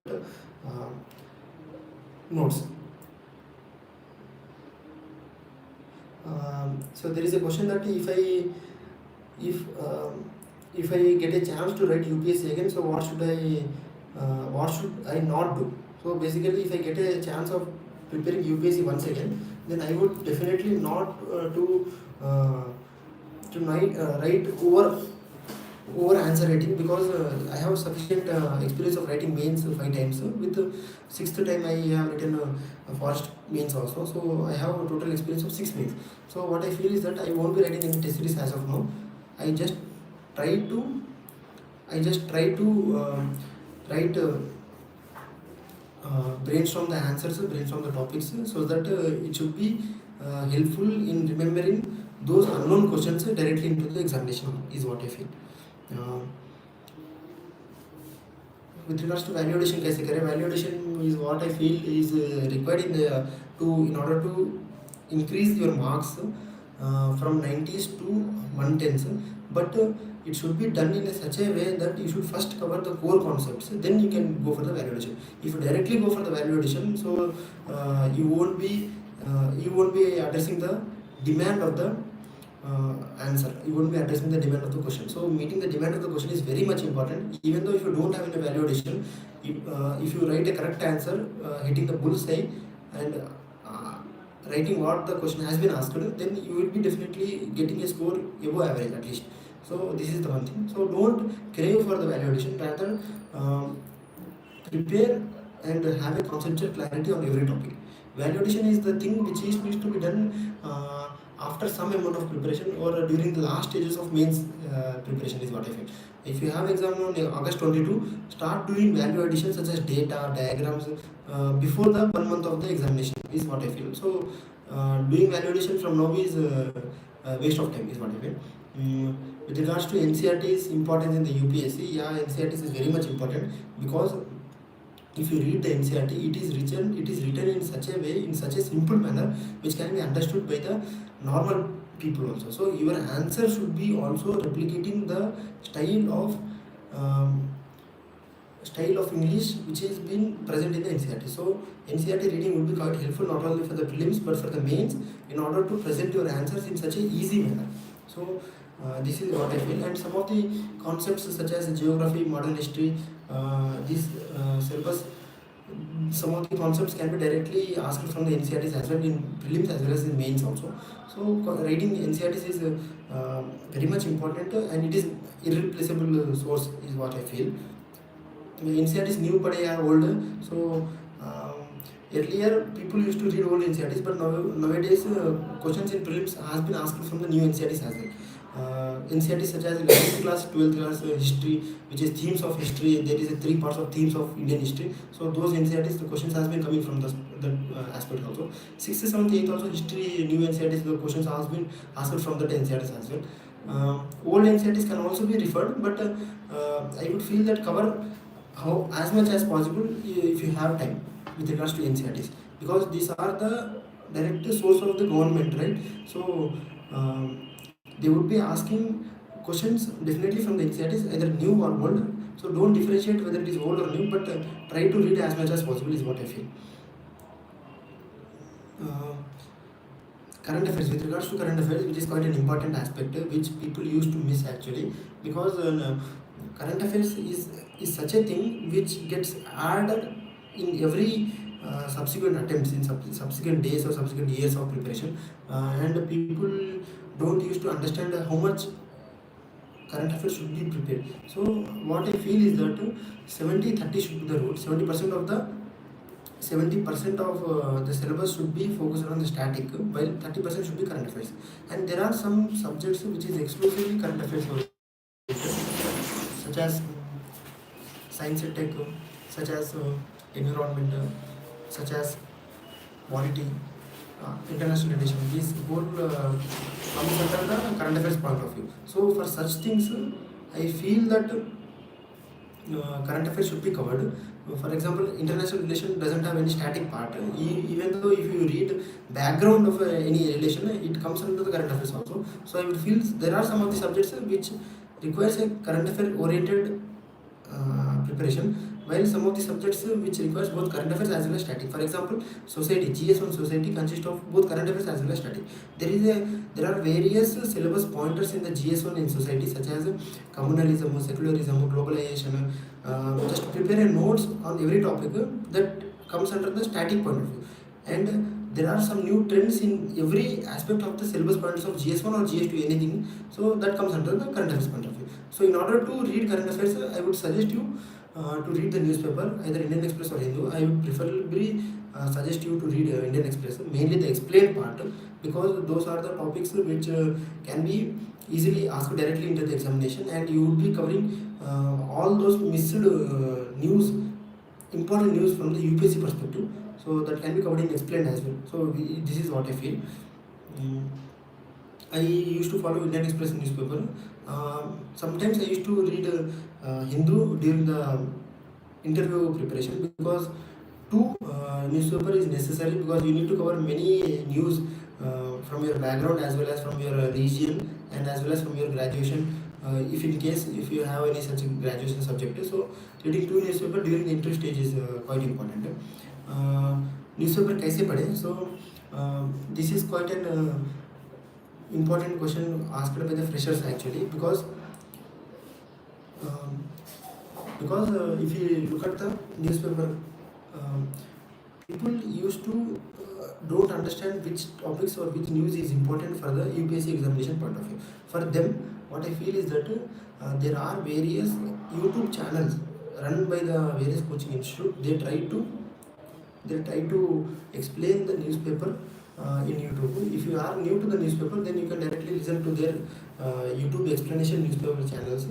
notes. So there is a question that if I get a chance to write UPSC again, so what should I not do? So basically, if I get a chance of preparing UPSC once again, then I would definitely not write over answer writing, because I have sufficient experience of writing mains 5 times. With the 6th time I have written forest mains also, so I have a total experience of 6 mains. So what I feel is that I won't be writing any test series as of now. I just try to write brainstorm the answers, brainstorm the topics, so that it should be helpful in remembering those unknown questions directly into the examination, is what I feel. With regards to validation, कैसे करें? Validation is what I feel is required in order to increase your marks from 90s to 110s, but it should be done in such a way that you should first cover the core concepts, then you can go for the validation. If you directly go for the validation, so you won't be addressing the demand of the answer. You won't be addressing the demand of the question. So meeting the demand of the question is very much important. Even though if you don't have any validation, if you write a correct answer, hitting the bullseye and writing what the question has been asked, then you will be definitely getting a score above average at least. So this is the one thing. So don't crave for the validation, rather prepare and have a conceptual clarity on every topic. Validation is the thing which is needs to be done after some amount of preparation or during the last stages of mains preparation, is what I feel. If you have exam on August 22, start doing value addition such as data, diagrams before the 1 month of the examination, is what I feel. So doing value addition from now is waste of time, is what I feel. With regards to NCERT's importance in the UPSC, yeah, NCERTs is very much important, because if you read the NCERT, it is written in such a way, in such a simple manner, which can be understood by the normal people also. So your answer should be also replicating the style of English which has been present in the NCERT. So NCERT reading would be quite helpful not only for the prelims but for the mains, in order to present your answers in such a easy manner. So this is what I feel. And some of the concepts such as geography, modern history, this syllabus, some of the concepts can be directly asked from the NCERTs as well, in prelims as well as in mains also. So writing NCERTs is very much important, and it is irreplaceable source, is what I feel. NCERT is new but old. So earlier people used to read old NCERTs, but nowadays questions in prelims has been asked from the new NCERTs as well. NCERTs such as 11th class, 12th class history, which is themes of history. There is 3 parts of themes of Indian history. So those NCERTs, the questions has been coming from that aspect also. 6th, 7th, 8th also history, new NCERTs, the questions has been asked from that NCERTs as well. Old NCERTs can also be referred, but I would feel that cover how as much as possible if you have time with regards to NCERTs, because these are the direct source of the government, right? So they would be asking questions definitely from the NCERTs, either new or old. So don't differentiate whether it is old or new, but try to read as much as possible, is what I feel. Current affairs, with regards to current affairs, which is quite an important aspect which people used to miss actually, because current affairs is such a thing which gets added in every subsequent attempts, in subsequent days or subsequent years of preparation, and people don't used to understand how much current affairs should be prepared. So what I feel is that 70-30 should be the rule. 70% of the syllabus should be focused on the static, while 30% should be current affairs. And there are some subjects which is exclusively current affairs, such as science and tech, such as environment, such as polity, international relations. These whole comes under the current affairs point of view. So for such things, I feel that current affairs should be covered. For example, international relation doesn't have any static part. Even though if you read background of any relation, it comes under the current affairs also. So I would feel there are some of the subjects which requires a current affair oriented preparation, while some of the subjects which requires both current affairs as well as static. For example, society, GS1 society consists of both current affairs as well as static. There are various syllabus pointers in the GS1 in society, such as communalism, secularism, globalization. Just prepare a notes on every topic that comes under the static point of view. And there are some new trends in every aspect of the syllabus pointers of GS1 or GS2, anything. So that comes under the current affairs point of view. So in order to read current affairs, I would suggest you to read the newspaper, either Indian Express or Hindu. I would preferably suggest you to read Indian Express, mainly the explained part, because those are the topics which can be easily asked directly into the examination, and you would be covering all those missed news, important news from the UPSC perspective. So that can be covered in explained as well. So this is what I feel. I used to follow Indian Express newspaper. Sometimes I used to read Hindu during the interview preparation, because two newspaper is necessary, because you need to cover many news from your background as well as from your region and as well as from your graduation. If in case if you have any such graduation subject, so reading two newspaper during the interview stage is quite important. Newspaper kaise padhe? So this is quite an important question asked by the freshers actually, because if you look at the newspaper, people used to don't understand which topics or which news is important for the UPSC examination point of view. For them, what I feel is that there are various YouTube channels run by the various coaching institute. They try to explain the newspaper in YouTube. If you are new to the newspaper, then you can directly listen to their YouTube explanation newspaper channels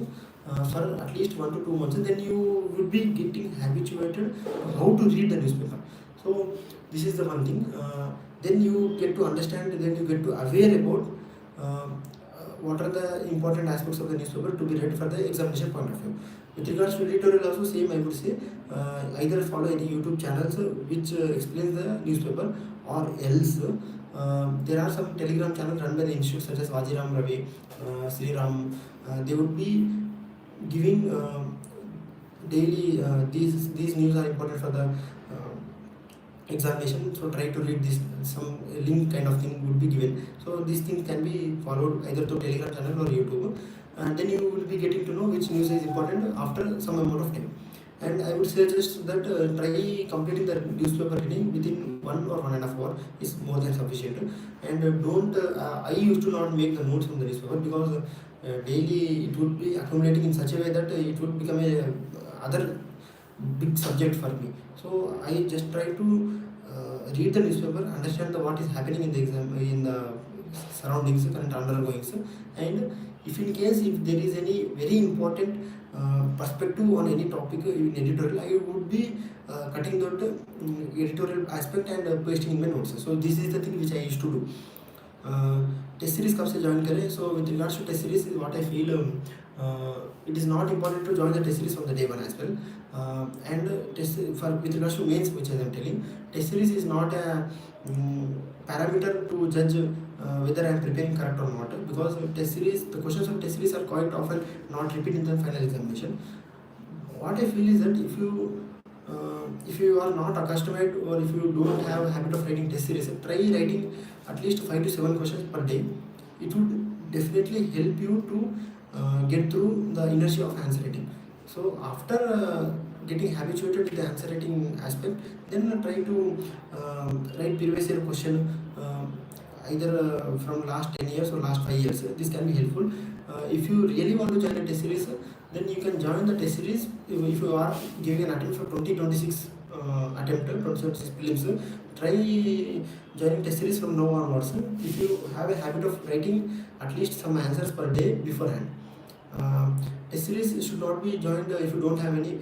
for at least 1 to 2 months. Then you will be getting habituated how to read the newspaper. So this is the one thing. Then you get to understand, then you get to aware about what are the important aspects of the newspaper to be read for the examination point of view. With regards to editorial also same, I would say either follow any YouTube channels which explains the newspaper, or else there are some Telegram channels run by the institute such as Vajiram Ravi, Sri Ram. They would be giving daily these news are important for the examination, so try to read this. Some link kind of thing would be given, so these things can be followed either through Telegram channel or YouTube, and then you will be getting to know which news is important after some amount of time. And I would suggest that try completing the newspaper reading within 1 or 1.5 hours is more than sufficient. And don't I used to not make the notes from the newspaper, because daily it would be accumulating in such a way that it would become a other big subject for me. So I just try to read the newspaper, understand what is happening in the exam, in the surroundings, current undergoings, and if in case if there is any very important perspective on any topic in editorial, I would be cutting that editorial aspect and pasting in my notes. So this is the thing which I used to do. Test series कब से join करें? So with regards to test series, what I feel it is not important to join the test series from the day one as well. And with regards to mains, which I am telling, test series is not a parameter to judge whether I am preparing correct or not, because test series, the questions of test series are quite often not repeated in the final examination. What I feel is that if you are not accustomed, or if you don't have a habit of writing test series, try writing at least 5 to 7 questions per day. It would definitely help you to get through the inertia of answer writing. So after getting habituated to the answer writing aspect, then try to write previous year question either from last 10 years or last 5 years. This can be helpful. If you really want to join a test series, then you can join the test series if you are giving an attempt for 2026 attempt, 2026 prelims. Try joining test series from now onwards. If you have a habit of writing at least some answers per day beforehand. Test series should not be joined if you don't have any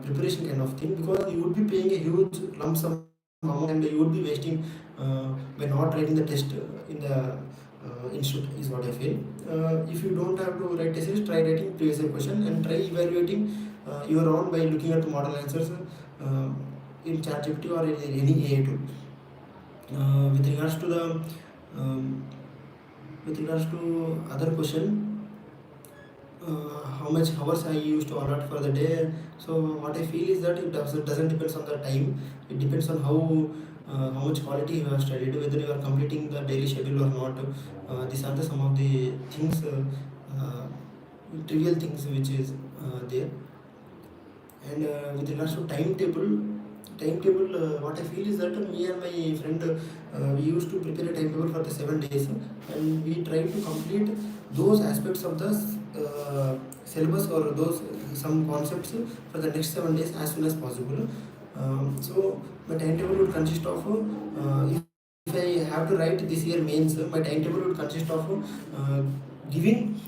preparation kind of thing, because you would be paying a huge lump sum amount and you would be wasting by not writing the test in the institute, is what I feel. If you don't have to write test series, try writing previous year question and try evaluating your own by looking at the model answers in ChatGPT or in any AI tool. With regards to the other question, how much hours I used to allot for the day. So what I feel is that it doesn't depend on the time. It depends on how much quality you have studied, whether you are completing the daily schedule or not. These are some of the things, trivial things which is there. And with regards to timetable, what I feel is that me and my friend, we used to prepare a timetable for the 7 days, and we try to complete those aspects of the syllabus or those some concepts for the next 7 days as soon as possible. So my timetable would consist of, if I have to write this year mains, my timetable would consist of giving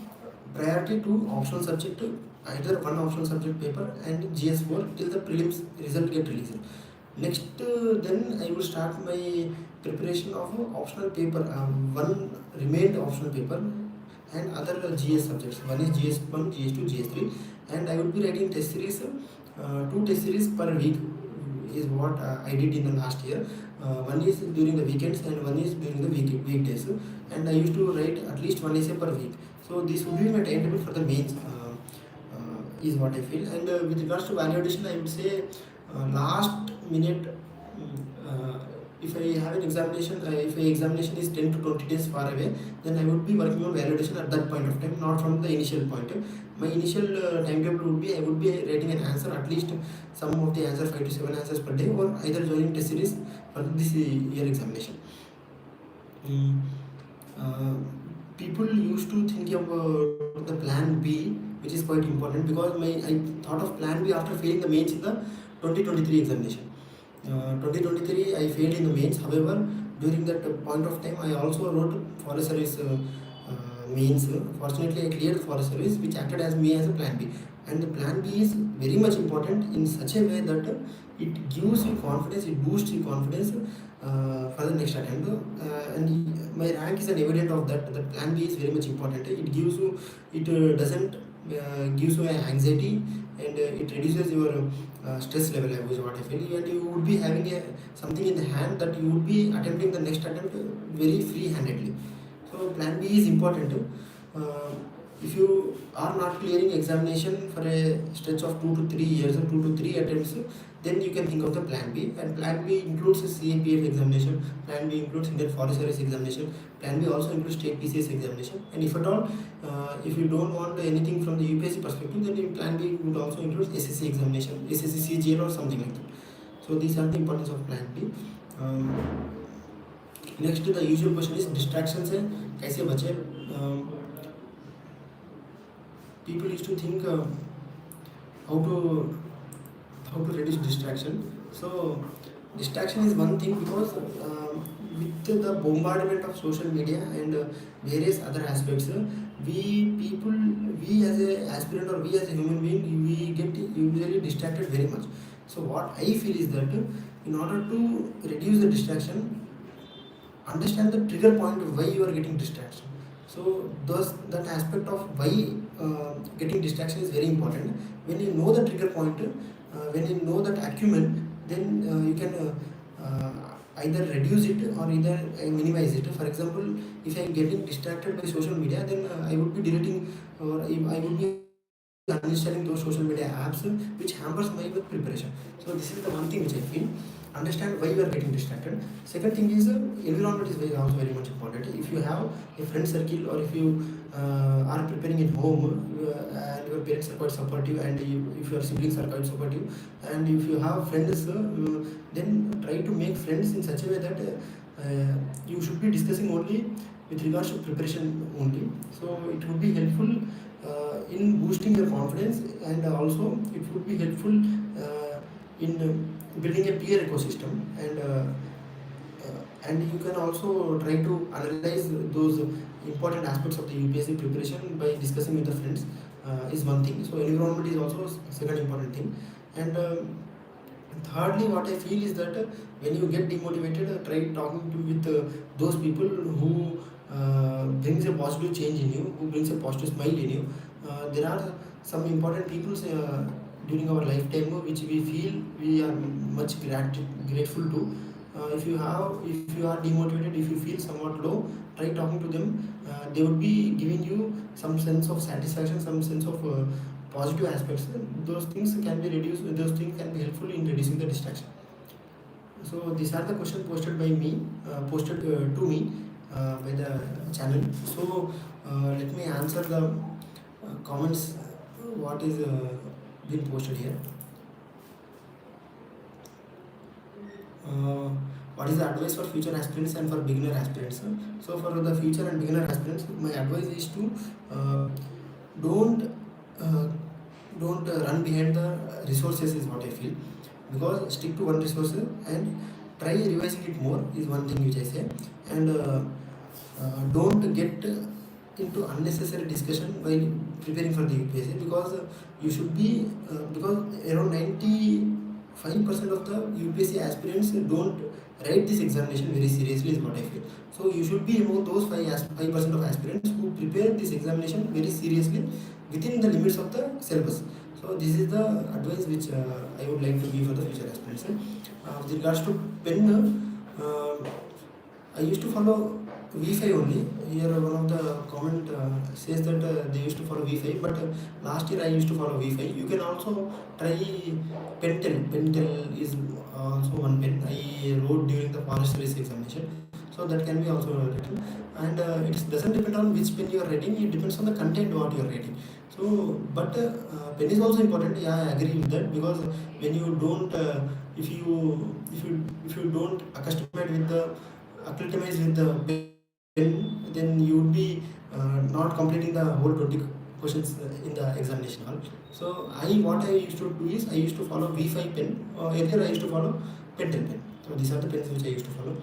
priority to optional subject, either one optional subject paper and GS4 till the prelims result get released. Next, then I will start my preparation of optional paper, one remained optional paper and other GS subjects. One is GS1, GS2, GS3, and I will be writing test series, 2 test series per week is what I did in the last year. One is during the weekends and one is during the weekdays, and I used to write at least one essay per week. So this would be my timetable for the mains, is what I feel. And with regards to value addition, I would say last minute, if I have an examination, if an examination is 10 to 20 days far away, then I would be working on validation at that point of time, not from the initial point. My initial timetable would be, I would be writing an answer, at least some of the answers, 5 to 7 answers per day, or either joining test series for this year examination. People used to think about the plan B, which is quite important, because I thought of plan B after failing the mains in the 2023 examination. 2023 I failed in the mains. However, during that point of time, I also wrote forest service mains. Fortunately, I cleared forest service, which acted as me as a plan B. And the plan B is very much important in such a way that it gives you confidence, it boosts your confidence for the next attempt. And my rank is an evidence of that. The plan B is very much important. It gives you, it doesn't gives you an anxiety, and it reduces your stress level, is what I feel. And you would be having something in the hand that you would be attempting the next attempt very free-handedly. So plan B is important. If you are not clearing examination for a stretch of 2 to 3 years or 2 to 3 attempts, then you can think of the plan B. And plan B includes CAPF examination, plan B includes Indian Forest Service examination, plan B also includes state PCS examination. And if at all, if you don't want anything from the UPSC perspective, then plan B would also include SSC examination, SSC CGL or something like that. So these are the importance of plan B. Next, the usual question is distractions से कैसे बचे. People used to think how to reduce distraction. So distraction is one thing, because with the bombardment of social media and various other aspects, we as a aspirant or we as a human being, we get usually distracted very much. So what I feel is that in order to reduce the distraction, understand the trigger point of why you are getting distraction. So that aspect of why getting distraction is very important. When you know the trigger point, when you know that acumen, then you can either reduce it or either minimize it. For example, if I am getting distracted by social media, then I would be deleting, or I would be uninstalling those social media apps which hampers my preparation. So this is the one thing which I feel. Understand why you are getting distracted. Second thing is environment is also very much important. If you have a friend circle, or if you are preparing at home and your parents are quite supportive, and if your siblings are quite supportive, and if you have friends, then try to make friends in such a way that you should be discussing only with regards to preparation only. So it would be helpful in boosting your confidence, and also it would be helpful in building a peer ecosystem, and you can also try to analyze those important aspects of the UPSC preparation by discussing with the friends, is one thing. So environment is also second important thing. And thirdly, what I feel is that when you get demotivated, try talking with those people who brings a positive change in you, who brings a positive smile in you. There are some important people during our lifetime, which we feel we are much grateful to. If you are demotivated, if you feel somewhat low, try talking to them. They would be giving you some sense of satisfaction, some sense of positive aspects. Those things can be reduced. Those things can be helpful in reducing the distraction. So these are the questions posted by me, to me by the channel. So let me answer the comments. What is being posted here? What is the advice for future aspirants and for beginner aspirants? So for the future and beginner aspirants, my advice is to don't run behind the resources, is what I feel, because stick to one resource and try revising it more is one thing which I say. And don't get into unnecessary discussion while preparing for the UPSC, because you should be because around 95% of the UPSC aspirants don't write this examination very seriously, is what I feel. So you should be among those 5% of aspirants who prepare this examination very seriously within the limits of the syllabus. So this is the advice which I would like to give for the future aspirants. With regards to pen, I used to follow V5 only. Here one of the comment says that they used to follow V5, but last year I used to follow V5. You can also try Pentel. Pentel is also one pen I wrote during the forest race examination. So that can be also written, and it doesn't depend on which pen you are writing. It depends on the content what you are writing. So, but pen is also important. Yeah, I agree with that, because when you don't, if you don't acclimatize with the pen, then you would be not completing the whole 20 questions in the examination hall. So what I used to do is I used to follow V5 pen. Earlier I used to follow Pentel pen. So these are the pens which I used to follow.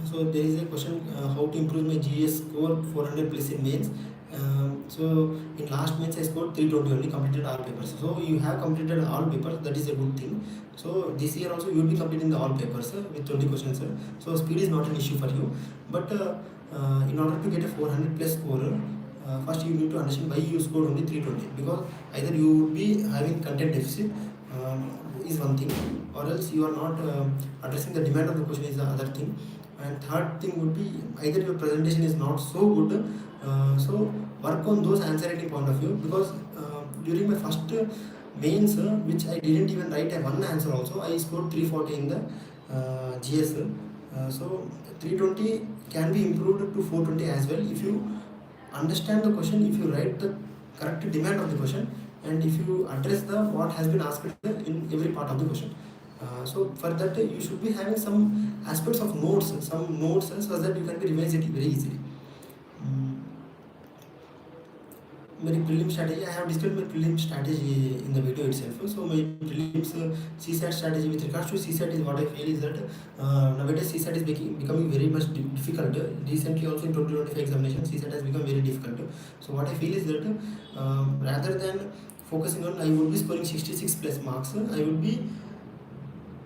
So there is a question, how to improve my GS score 400 plus in mains. So in last mains I scored 320 only, completed all papers. So you have completed all papers, that is a good thing. So this year also you will be completing the all papers with 20 questions. So speed is not an issue for you. But in order to get a 400 plus score, first you need to understand why you scored only 320. Because either you would be having content deficit, is one thing, or else you are not addressing the demand of the question, is the other thing. And third thing would be either your presentation is not so good, so work on those answer writing point of view, because during my first mains, which I didn't even write a one answer also, I scored 340 in the GS. So 320 can be improved to 420 as well if you understand the question, if you write the correct demand of the question, and if you address the what has been asked in every part of the question. So for that you should be having some aspects of notes, so that you can be revise it very easily. My prelim strategy, I have discussed my prelim strategy in the video itself. So my prelims CSAT strategy with regards to CSAT is what I feel is that nowadays CSAT is becoming very much difficult. Recently also in 2025 examination, CSAT has become very difficult. So what I feel is that rather than focusing on I would be scoring 66 plus marks, I would be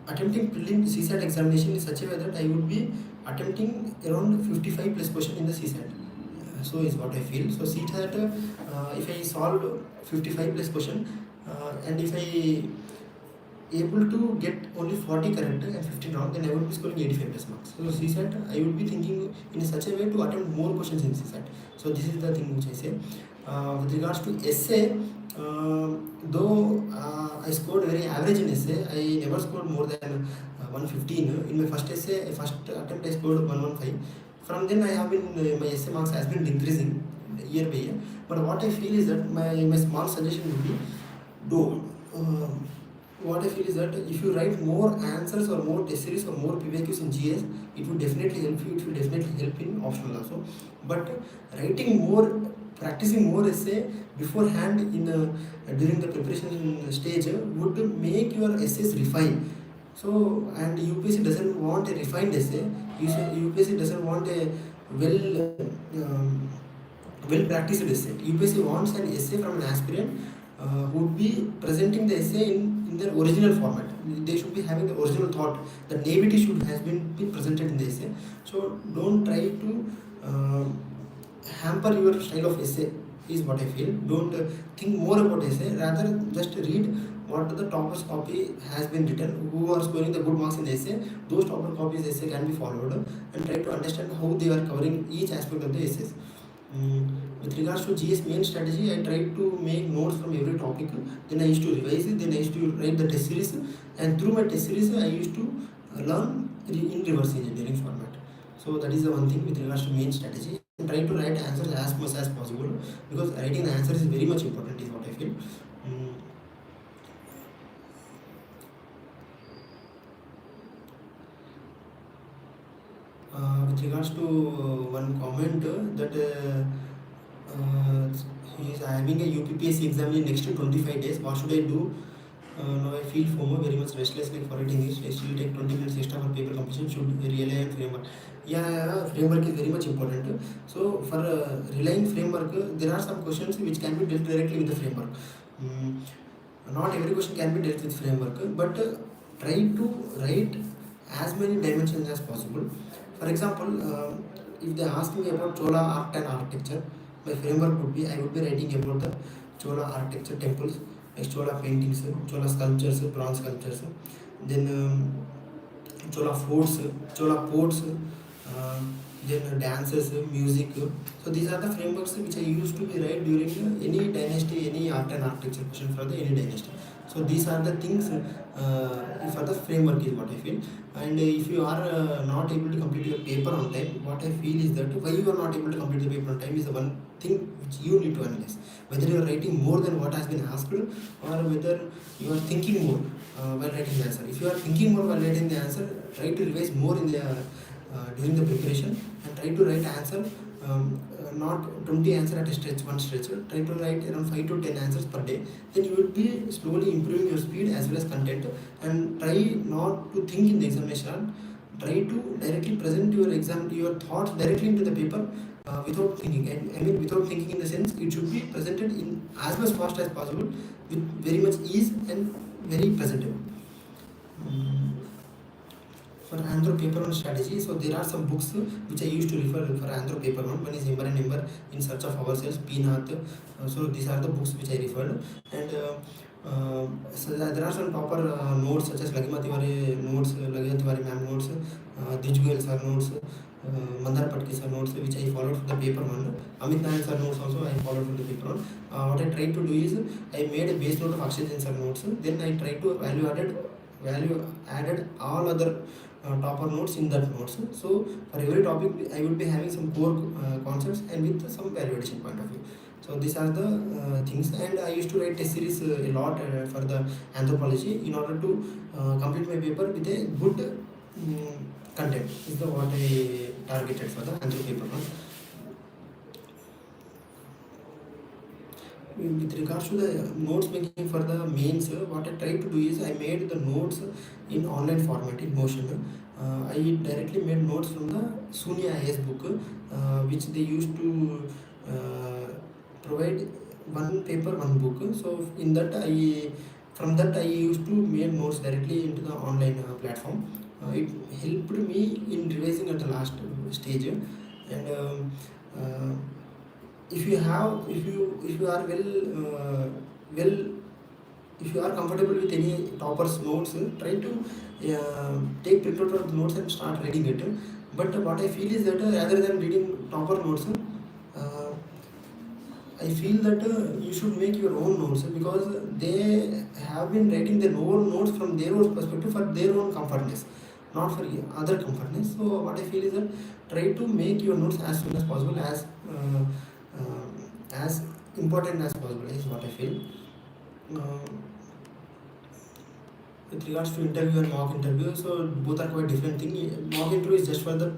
attempting prelim CSAT examination in such a way that I would be attempting around 55 plus question in the CSAT. So is what I feel. So CSAT, if I solve 55 plus question, and if I able to get only 40 correct and 15 wrong, then I would be scoring 85 plus marks. So CSAT, I would be thinking in such a way to attempt more questions in CSAT. So this is the thing which I say. With regards to essay, though I scored very average in essay, I never scored more than 115. In my first essay, first attempt I scored 115. From then I have been, my essay marks has been decreasing year by year. But what I feel is that my small suggestion would be, what I feel is that if you write more answers or more test series or more PYQs in GS, it will definitely help you. It will definitely help in optional also. But writing more, practicing more essay beforehand in during the preparation stage would make your essays refine. So, and UPSC doesn't want a refined essay. UPSC doesn't want a well practiced essay. UPSC wants an essay from an aspirant who would be presenting the essay in their original format. They should be having the original thought. The naivety should has been presented in the essay. So don't try to hamper your style of essay is what I feel. Don't think more about essay, rather just read what the topper's copy has been written, who are scoring the good marks in the essay. Those topper copies essay can be followed, and try to understand how they are covering each aspect of the essays. With regards to GS main strategy, I tried to make notes from every topic. Then I used to revise it. Then I used to write the test series, and through my test series, I used to learn in reverse engineering format. So that is the one thing with regards to main strategy. And try to write answers as much as possible, because writing the answer is very much important, is what I feel. With regards to one comment that he is having a UPSC exam in next 25 days. What should I do? Now I feel FOMO, very much restless, like for writing this. I still take 20 minutes extra for paper completion. Should rely on framework? Yeah, framework is very much important. So for relying framework, there are some questions which can be dealt directly with the framework. Not every question can be dealt with framework, but try to write as many dimensions as possible. For example, if they ask me about Chola art and architecture, my framework would be, I would be writing about the Chola architecture temples, like Chola paintings, Chola sculptures, bronze sculptures, then Chola forts, Chola ports, then dances, music. So these are the frameworks which I used to be write during any dynasty, any art and architecture question for the any dynasty. So these are the things for the framework, is what I feel. And if you are not able to complete your paper on time, what I feel is that why you are not able to complete the paper on time is the one thing which you need to analyze. Whether you are writing more than what has been asked, or whether you are thinking more while writing the answer. If you are thinking more while writing the answer, try to revise more in the during the preparation, and try to write answer, not 20 answer at a stretch, one stretch. Try to write around 5 to 10 answers per day. Then you will be slowly improving your speed as well as content. And try not to think in the examination. Try to directly present your exam, your thoughts directly into the paper without thinking. And I mean without thinking in the sense, it should be presented in as much fast as possible, with very much ease and very presentable. For Anthro paper 1 strategy, so there are some books which I used to refer for Anthro paper 1. One is Ember and Ember, In Search of Ourselves, Peanuts. So these are the books which I referred. And so there are some proper notes such as Lagima Tiwari notes, Lagima Tiwari ma'am notes, Dij Goyal sir notes, Mandar Patki sir notes, which I followed for the paper 1. Amit Nayak sir notes also I followed for the paper 1. What I tried to do is, I made a base note of Akshay Jain sir notes. Then I tried to value added all other topper notes in that notes. So for every topic I would be having some core concepts and with some value addition point of view. So these are the things. And I used to write test series a lot for the anthropology, in order to complete my paper with a good content, is the what I targeted for the anthro paper 1. With regards to the notes making for the mains, what I tried to do is, I made the notes in online format, in Motion. I directly made notes from the SUNY IS book, which they used to provide one paper, one book. So in that I used to make notes directly into the online platform. It helped me in revising at the last stage. And if you are if you are comfortable with any topper's notes, try to take printout of the notes and start reading it. But what I feel is that rather than reading topper notes, I feel that you should make your own notes, because they have been writing their own notes from their own perspective, for their own comfortness, not for other comfortness. So what I feel is that try to make your notes as soon as possible, as important as possible, is what I feel. With regards to interview and mock interview, so both are quite different thing. Mock interview is just for the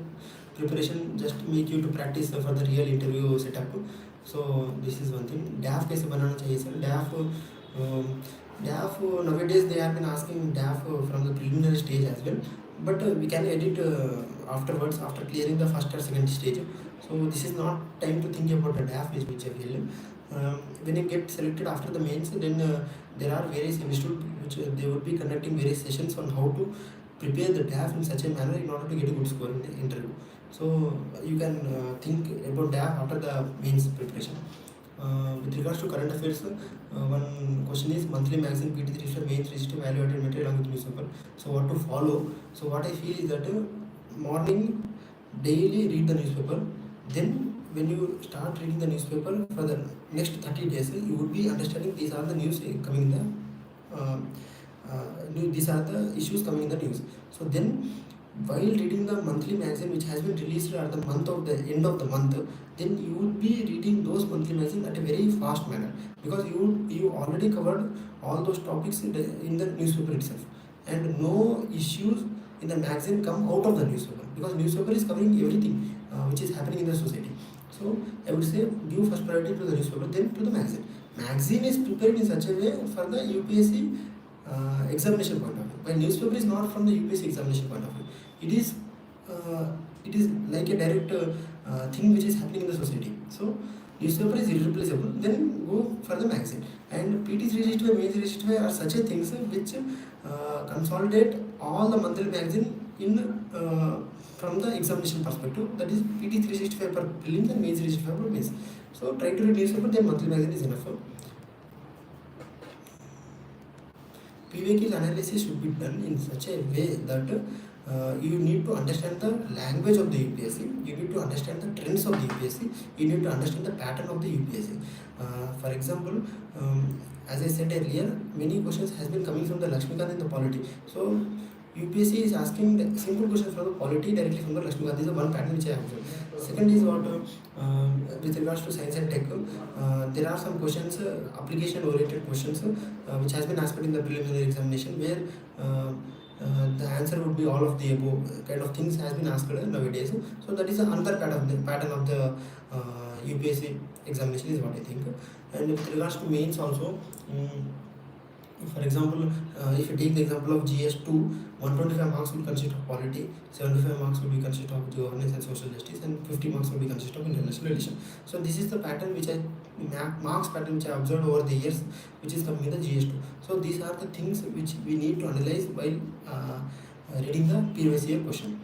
preparation, just make you to practice for the real interview setup. So this is one thing. DAF कैसे बनाना चाहिए sir? DAF nowadays they have been asking DAF from the preliminary stage as well, but we can edit afterwards, after clearing the first or second stage. So this is not time to think about the DAF, which I feel. When you get selected after the mains, then there are various institutes which they would be conducting various sessions on how to prepare the DAF in such a manner in order to get a good score in the interview. So you can think about DAF after the mains preparation. With regards to current affairs, one question is monthly magazine, PT register, mains register, value added material along with newspaper. So what to follow? So what I feel is that morning daily read the newspaper. Then when you start reading the newspaper for the next 30 days, you would be understanding these are the news coming in the these are the issues coming in the news. So then while reading the monthly magazine which has been released at the end of the month, then you would be reading those monthly magazine at a very fast manner, because you already covered all those topics in the newspaper itself, and no issues in the magazine come out of the newspaper, because newspaper is covering everything which is happening in the society. So I would say give first priority to the newspaper, then to the magazine. Magazine is prepared in such a way for the UPSC examination point of view, while newspaper is not from the UPSC examination point of view. It is like a direct thing which is happening in the society. So newspaper is irreplaceable. Then go for the magazine. And PT 365, mains 365 are such a things which consolidate all the monthly magazine in from the examination perspective. That is PT 365 for prelims and mains 365 for mains. So try to read newspaper, then monthly magazine is enough. PYQs analysis should be done in such a way that you need to understand the language of the UPSC, you need to understand the trends of the UPSC, you need to understand the pattern of the UPSC. For example, as I said earlier, many questions has been coming from the Lakshmikant in the Polity. So UPSC is asking the simple questions from the Polity directly from the Lakshmikant. This is one pattern which I have observed. Second is what with regards to science and tech, there are some questions, application oriented questions which has been asked in the preliminary examination, where the answer would be all of the above kind of things has been asked nowadays. So that is another pattern of the UPSC examination is what I think. And with regards to mains also, for example, if you take the example of GS2, 125 marks will consist of polity, 75 marks will be consist of governance and social justice, and 50 marks will be consist of international relations. So this is the pattern which marks pattern which I observed over the years, which is coming in the GS2. So these are the things which we need to analyze while reading the previous year question.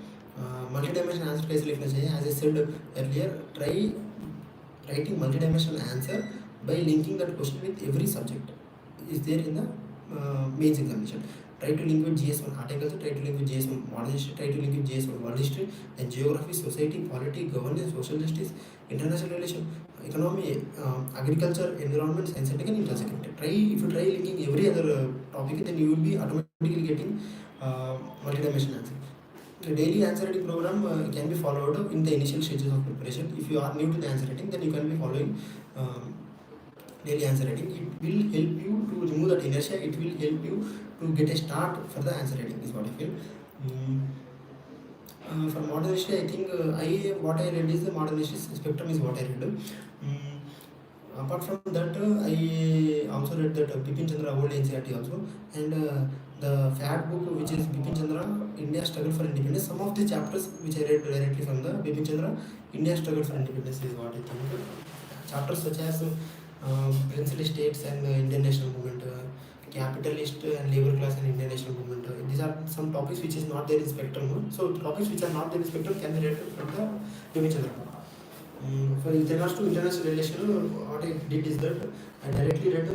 Multi-dimensional answer कैसे लिखना चाहिए? As I said earlier, try writing multi-dimensional answer by linking that question with every subject is there in the mains examination. Try to link with GS1 articles, try to link with GS1 modern history, try to link with GS1 world history, then geography, society, polity, governance, social justice, international relation, economy, agriculture, environment, science and tech, and intersecting. If you try linking every other topic, then you will be automatically getting multi-dimensional answer. The daily answer writing program can be followed in the initial stages of preparation. If you are new to the answer writing, then you can be following daily answer writing. It will help you to remove that inertia. It will help you to get a start for the answer writing is what I feel. For modern history, I think what I read is the modern history spectrum is what I read. Apart from that, I also read that Bipin Chandra old NCERT also, and the fat book which is Bipin Chandra India Struggle for Independence. Some of the chapters which I read directly from the Bipin Chandra India Struggle for Independence is what I think. Chapters such as princely states and Indian national movement, capitalist and labor class and Indian national movement. These are some topics which is not there in spectrum. So topics which are not there in spectrum can be read from the Bipin Chandra. For regards to international relation, what I did is that I directly read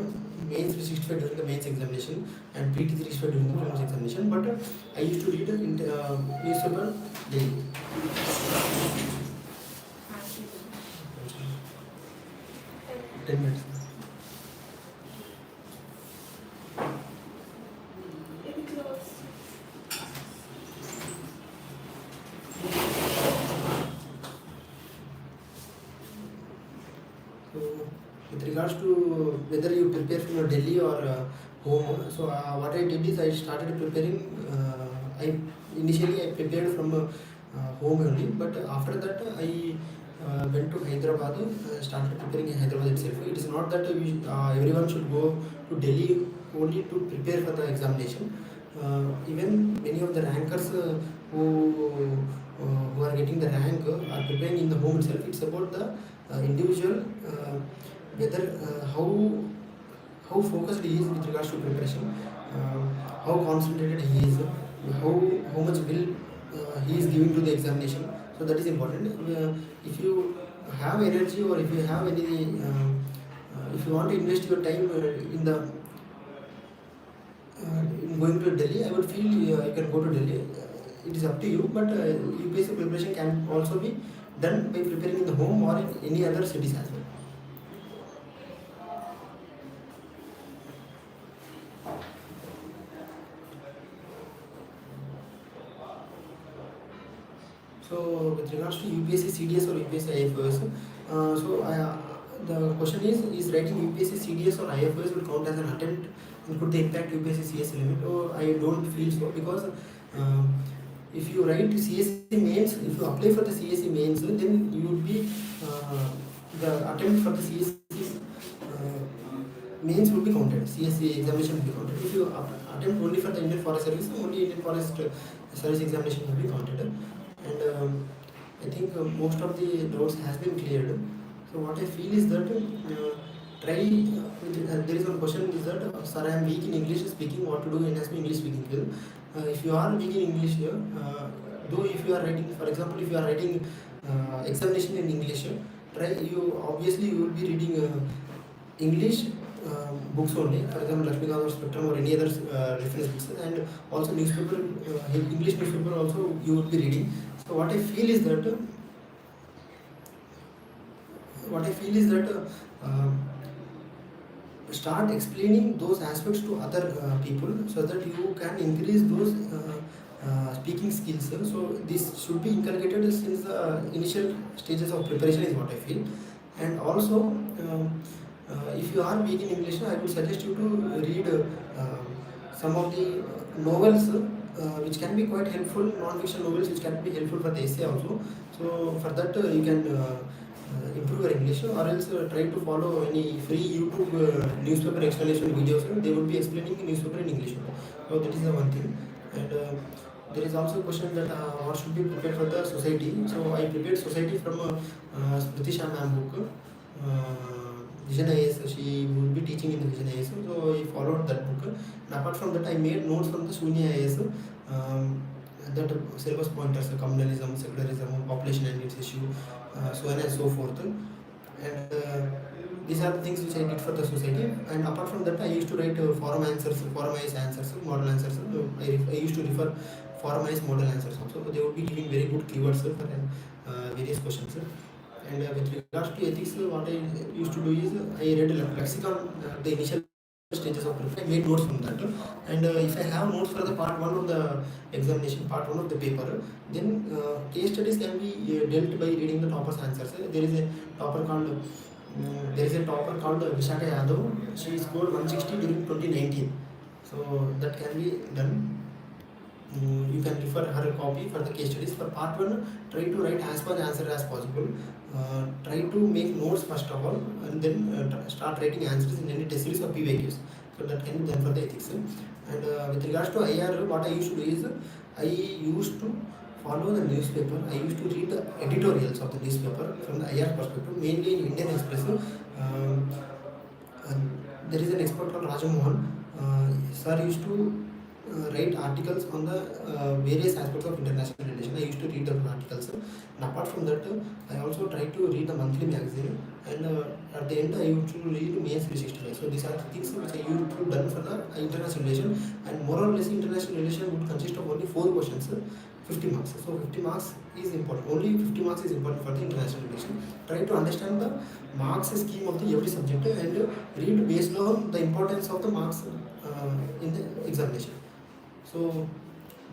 mains 365 during the mains examination and PT 365 during the prelims examination, but I used to read newspaper daily. Ten minutes. With regards to whether you prepare from your Delhi or home, so what I did is I started preparing. Initially I prepared from home only, but after that I went to Hyderabad, started preparing in Hyderabad itself. It is not that everyone should go to Delhi only to prepare for the examination. Even many of the rankers who are getting the rank are preparing in the home itself. It's about the individual, whether how focused he is with regards to preparation, how concentrated he is, how much will he is giving to the examination. So that is important. If you have energy or if you have any if you want to invest your time in the in going to Delhi, I would feel you can go to Delhi. It is up to you, but UPSC preparation can also be done by preparing in the home or in any other cities as well. So with regards to UPSC CDS or UPSC IFOS, the question is writing UPSC CDS or IFOS will count as an attempt and could they impact UPSC CS limit? Oh, I don't feel so, because if you write CSE mains, if you apply for the CSE mains, then you would be the attempt for the CSE mains will be counted. CSE examination will be counted. If you attempt only for the Indian Forest Service, only Indian Forest Service examination will be counted. And I think most of the doubts has been cleared. So what I feel is that there is one question is that sir, I am weak in English speaking, what to do in English speaking skill. If you are weak in English here, though if you are writing, for example, if you are writing examination in English, obviously you will be reading English books only, for example Lakshmikant or Spectrum or any other reference books, and also newspaper, English newspaper also you would be reading. So what I feel is that start explaining those aspects to other people so that you can increase those speaking skills. So this should be inculcated since the initial stages of preparation is what I feel. And also if you are weak in English, I would suggest you to read some of the novels which can be quite helpful, non-fiction novels which can be helpful for the essay also. So for that you can improve your English, or else try to follow any free YouTube newspaper explanation videos. They would be explaining the newspaper in English. So that is the one thing. And there is also a question that what should be prepared for the society. So I prepared society from Smriti Shah ma'am book. Vision IAS, she would be teaching in the Vision IAS, so I followed that book. And apart from that, I made notes from the Shunya IAS, that syllabus pointers, communalism, secularism, population and its issue, so on and so forth. And these are the things which I did for the society. And apart from that, I used to write forumized answers, model answers. I used to refer forumized model answers also. They would be giving very good keywords for various questions. And with regards to ethics, what I used to do is I read a lexicon the initial stages of preparation. I made notes from that. And if I have notes for the part 1 of the examination, part 1 of the paper, then case studies can be dealt by reading the topper's answers. There is a topper called Saichaitanya Jadhav. She scored 160 during 2019. So that can be done. You can refer her copy for the case studies. For part 1, try to write as much answer as possible. Try to make notes first of all, and then start writing answers in any test series or PYQs. So that can be done for the ethics. And with regards to IR, what I used to do is I used to follow the newspaper. I used to read the editorials of the newspaper from the IR perspective, mainly in Indian Express. There is an expert called Rajamohan. Sir used to write articles on the various aspects of international relations. I used to read the articles. And apart from that, I also try to read the monthly magazine. And at the end, I used to read Mains 365. So these are the things which I used to done for the international relation. And more or less, international relation would consist of only 4 questions, 50 marks. So 50 marks is important. Only 50 marks is important for the international relation. Try to understand the marks scheme of the every subject and read based on the importance of the marks in the examination. So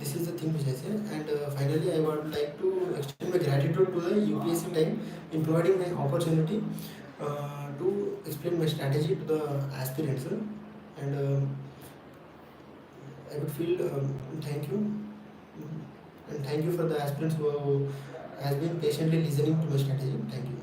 this is the thing which I say. And finally, I would like to extend my gratitude to the UPSCTIME in providing my opportunity to explain my strategy to the aspirants. And I would feel thank you, and thank you for the aspirants who has been patiently listening to my strategy. Thank you.